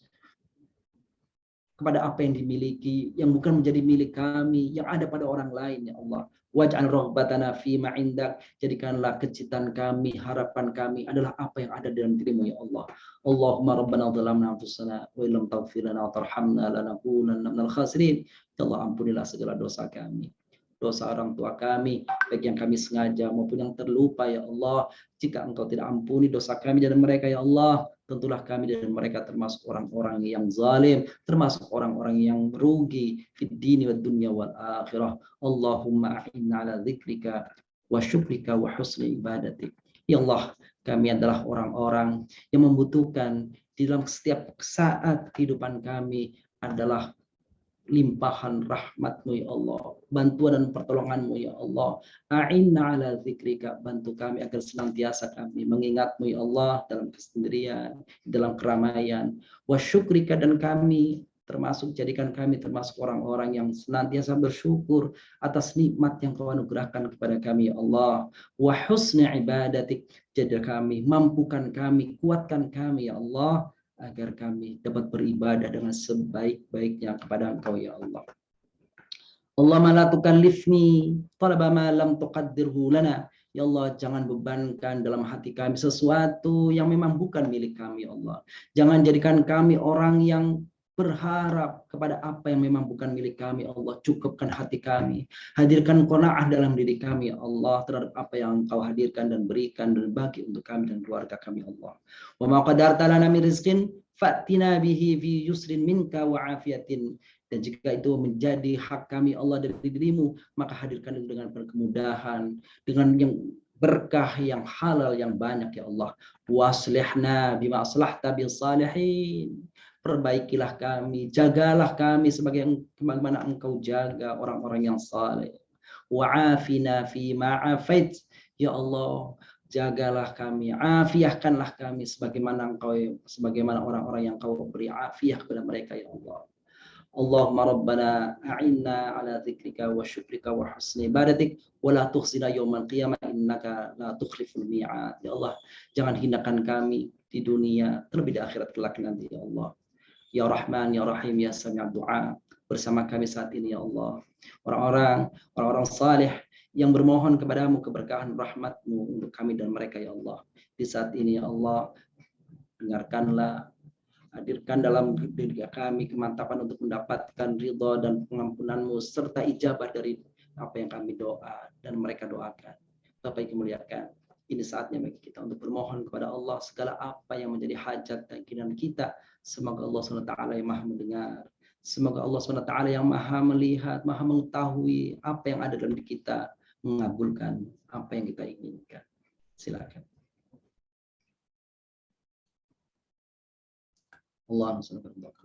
Speaker 6: kepada apa yang dimiliki, yang bukan menjadi milik kami, yang ada pada orang lain, ya Allah. Waj'al rahbatana fi ma indak, jadikanlah kecintaan kami, harapan kami adalah apa yang ada dalam dirimu, ya Allah. Allahumma rabbana dhalamna anfusana wa illam taghfir lana wa tarhamna lanakunanna minal khasirin. Ya Allah, ampunilah segala dosa kami, dosa orang tua kami, baik yang kami sengaja maupun yang terlupa, ya Allah. Jika Engkau tidak ampuni dosa kami dan mereka, ya Allah, tentulah kami dan mereka termasuk orang-orang yang zalim, termasuk orang-orang yang merugi fid dini wad dunya wal akhirah. Allahumma a'inna ala dzikrika wa syukrika wa husni ibadatik. Ya Allah, kami adalah orang-orang yang membutuhkan di dalam setiap saat kehidupan kami adalah limpahan rahmat-Mu, ya Allah, bantuan dan pertolongan-Mu, ya Allah. A'inna ala dzikrika, bantu kami agar senantiasa kami mengingat-Mu, ya Allah, dalam kesendirian, dalam keramaian. Wa syukrika, dan kami termasuk, jadikan kami termasuk orang-orang yang senantiasa bersyukur atas nikmat yang Kau anugerahkan kepada kami, ya Allah. Wa husni ibadatik, jadikan kami, mampukan kami, kuatkan kami, ya Allah, agar kami dapat beribadah dengan sebaik-baiknya kepada Engkau, ya Allah. Allahumma la tukallifni talaba ma lam tuqaddirhu lana. Ya Allah, jangan bebankan dalam hati kami sesuatu yang memang bukan milik kami, ya Allah. Jangan jadikan kami orang yang berharap kepada apa yang memang bukan milik kami, Allah. Cukupkan hati kami, hadirkan qanaah dalam diri kami, ya Allah, terhadap apa yang Engkau hadirkan dan berikan dan bagi untuk kami dan keluarga kami, Allah. Wa ma qadarta lana min rizqin fa'tina bihi fi yusrin minka wa afiyatin. Dan jika itu menjadi hak kami, Allah, dari dirimu, maka hadirkan dengan kemudahan, dengan yang berkah, yang halal, yang banyak, ya Allah. Waslihna bima aslahta bis salihin. Perbaikilah kami, jagalah kami sebagaimana Engkau jaga orang-orang yang saleh. Wa'afina fi ma'afait. Ya Allah, jagalah kami, afiahkanlah kami sebagaimana orang-orang yang Kau beri afiah kepada mereka, ya Allah. Allahumma rabbana a'inna ala dzikrika wa syukrika wa husni ibadatik wa la tukhzina yaumal qiyamah innaka la tukhliful mi'ad. Ya Allah, jangan hinakan kami di dunia, terlebih di akhirat kelak nanti, ya Allah. Ya Rahman, Ya Rahim, Ya Sami' Du'a, bersama kami saat ini, ya Allah, orang-orang saleh yang bermohon kepadamu keberkahan rahmat-Mu untuk kami dan mereka, ya Allah. Di saat ini, ya Allah, dengarkanlah, hadirkan dalam diri kami kemantapan untuk mendapatkan ridha dan pengampunan-Mu serta ijabah dari apa yang kami doa dan mereka doakan. Bapak yang kemuliakan, ini saatnya bagi kita untuk bermohon kepada Allah segala apa yang menjadi hajat dan keinginan kita. Semoga Allah SWT yang maha mendengar, semoga Allah SWT yang maha melihat, maha mengetahui apa yang ada dalam diri kita, mengabulkan apa yang kita inginkan. Silakan. Allahumma shalli ala Muhammad.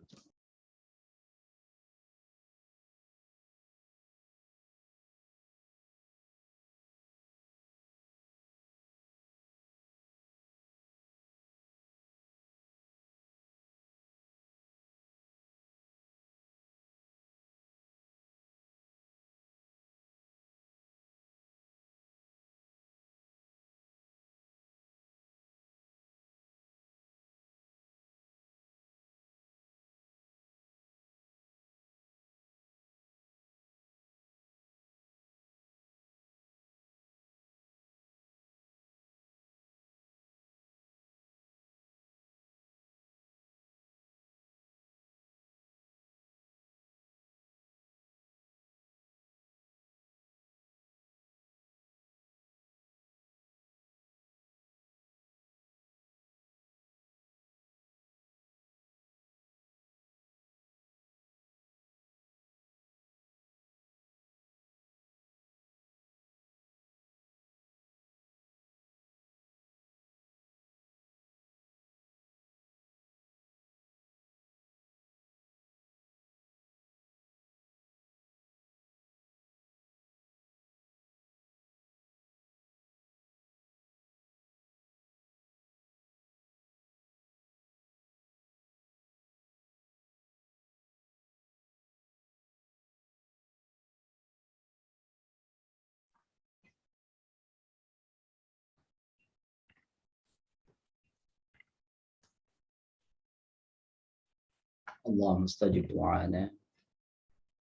Speaker 6: Allahumma istajib du'ana.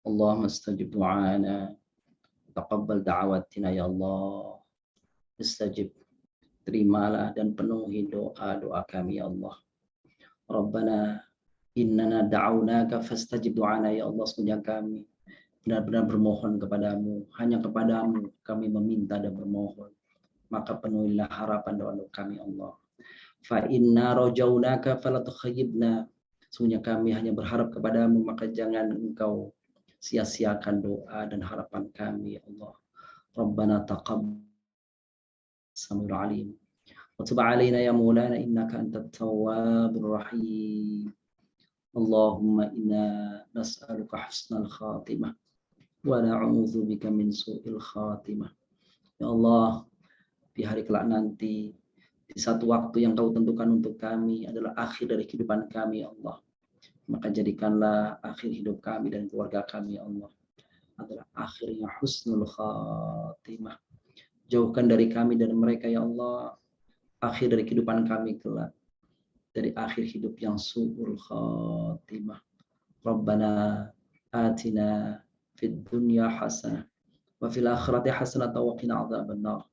Speaker 6: Allahumma istajib du'ana. Taqabbal da'awatina ya Allah. Istajib. Terimalah dan penuhi doa-doa kami ya Allah. Rabbana innana da'awnaka fastajib du'ana ya Allah. Sesungguhnya kami benar-benar bermohon kepadamu. Hanya kepadamu kami meminta dan bermohon. Maka penuhilah harapan doa-doa kami Allah. Fa inna rajaunaka fala tukhayyibna. Sesungguhnya kami hanya berharap kepadamu, maka jangan engkau sia-siakan doa dan harapan kami ya Allah. Rabbana taqabbal samiul alim. Wa tub alaina ya maulana innaka antat tawwabur rahim. Allahumma inna nas'aluka husnal khatimah wa na'udzu bika min su'il khatimah. Ya Allah, di hari kelak nanti, di satu waktu yang kau tentukan untuk kami adalah akhir dari kehidupan kami ya Allah. Maka jadikanlah akhir hidup kami dan keluarga kami ya Allah adalah akhirnya husnul khatimah. Jauhkan dari kami dan mereka ya Allah akhir dari kehidupan kami kelak dari akhir hidup yang su'ul khatimah. Rabbana atina fid dunya hasanah wa fil akhirati hasanah wa qina adzabannar.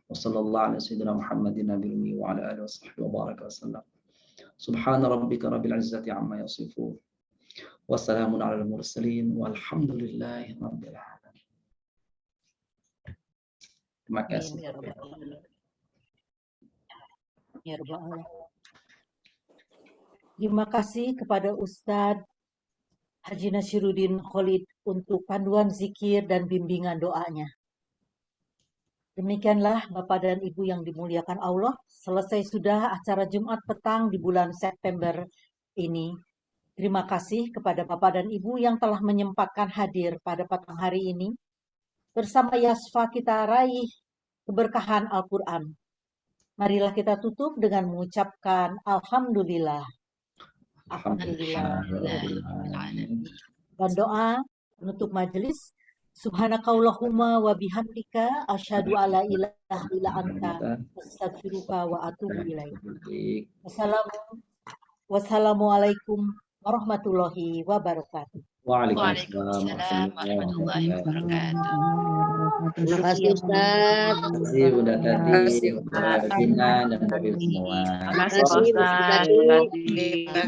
Speaker 6: Wa sallallahu ala sayyidina Muhammadin nabiyyi wa ala alihi wa sahbihi wa baraka wa sallam. Subhana rabbika rabbil izzati amma yasifun. Wassalamun ala al-mursalin walhamdulillahi rabbil alamin. Terima kasih.
Speaker 1: Ya Rabbal Alamin. Ya Rabbal Alamin. Terima kasih kepada Ustadz Haji Nashiruddin Khalid untuk panduan zikir dan bimbingan doanya. Demikianlah Bapak dan Ibu yang dimuliakan Allah, selesai sudah acara Jumat petang di bulan September ini. Terima kasih kepada Bapak dan Ibu yang telah menyempatkan hadir pada petang hari ini. Bersama Yasfa kita raih keberkahan Al-Quran. Marilah kita tutup dengan mengucapkan Alhamdulillah. Alhamdulillah. Dan doa penutup majelis. Subhanakallahumma wa bihamdika asyhadu alla ilaha illa anta astaghfiruka wa atubu ilaik. Wassalamualaikum warahmatullahi wabarakatuh.
Speaker 2: Waalaikumsalam warahmatullahi wabarakatuh.
Speaker 5: Terima kasih Ustaz.
Speaker 6: Terima kasih Bunda Tati, Bunda Vina, dan Bapak semua.
Speaker 3: Terima kasih,
Speaker 5: Terima kasih,
Speaker 3: Ustaz.
Speaker 5: Ustaz.
Speaker 3: Terima kasih.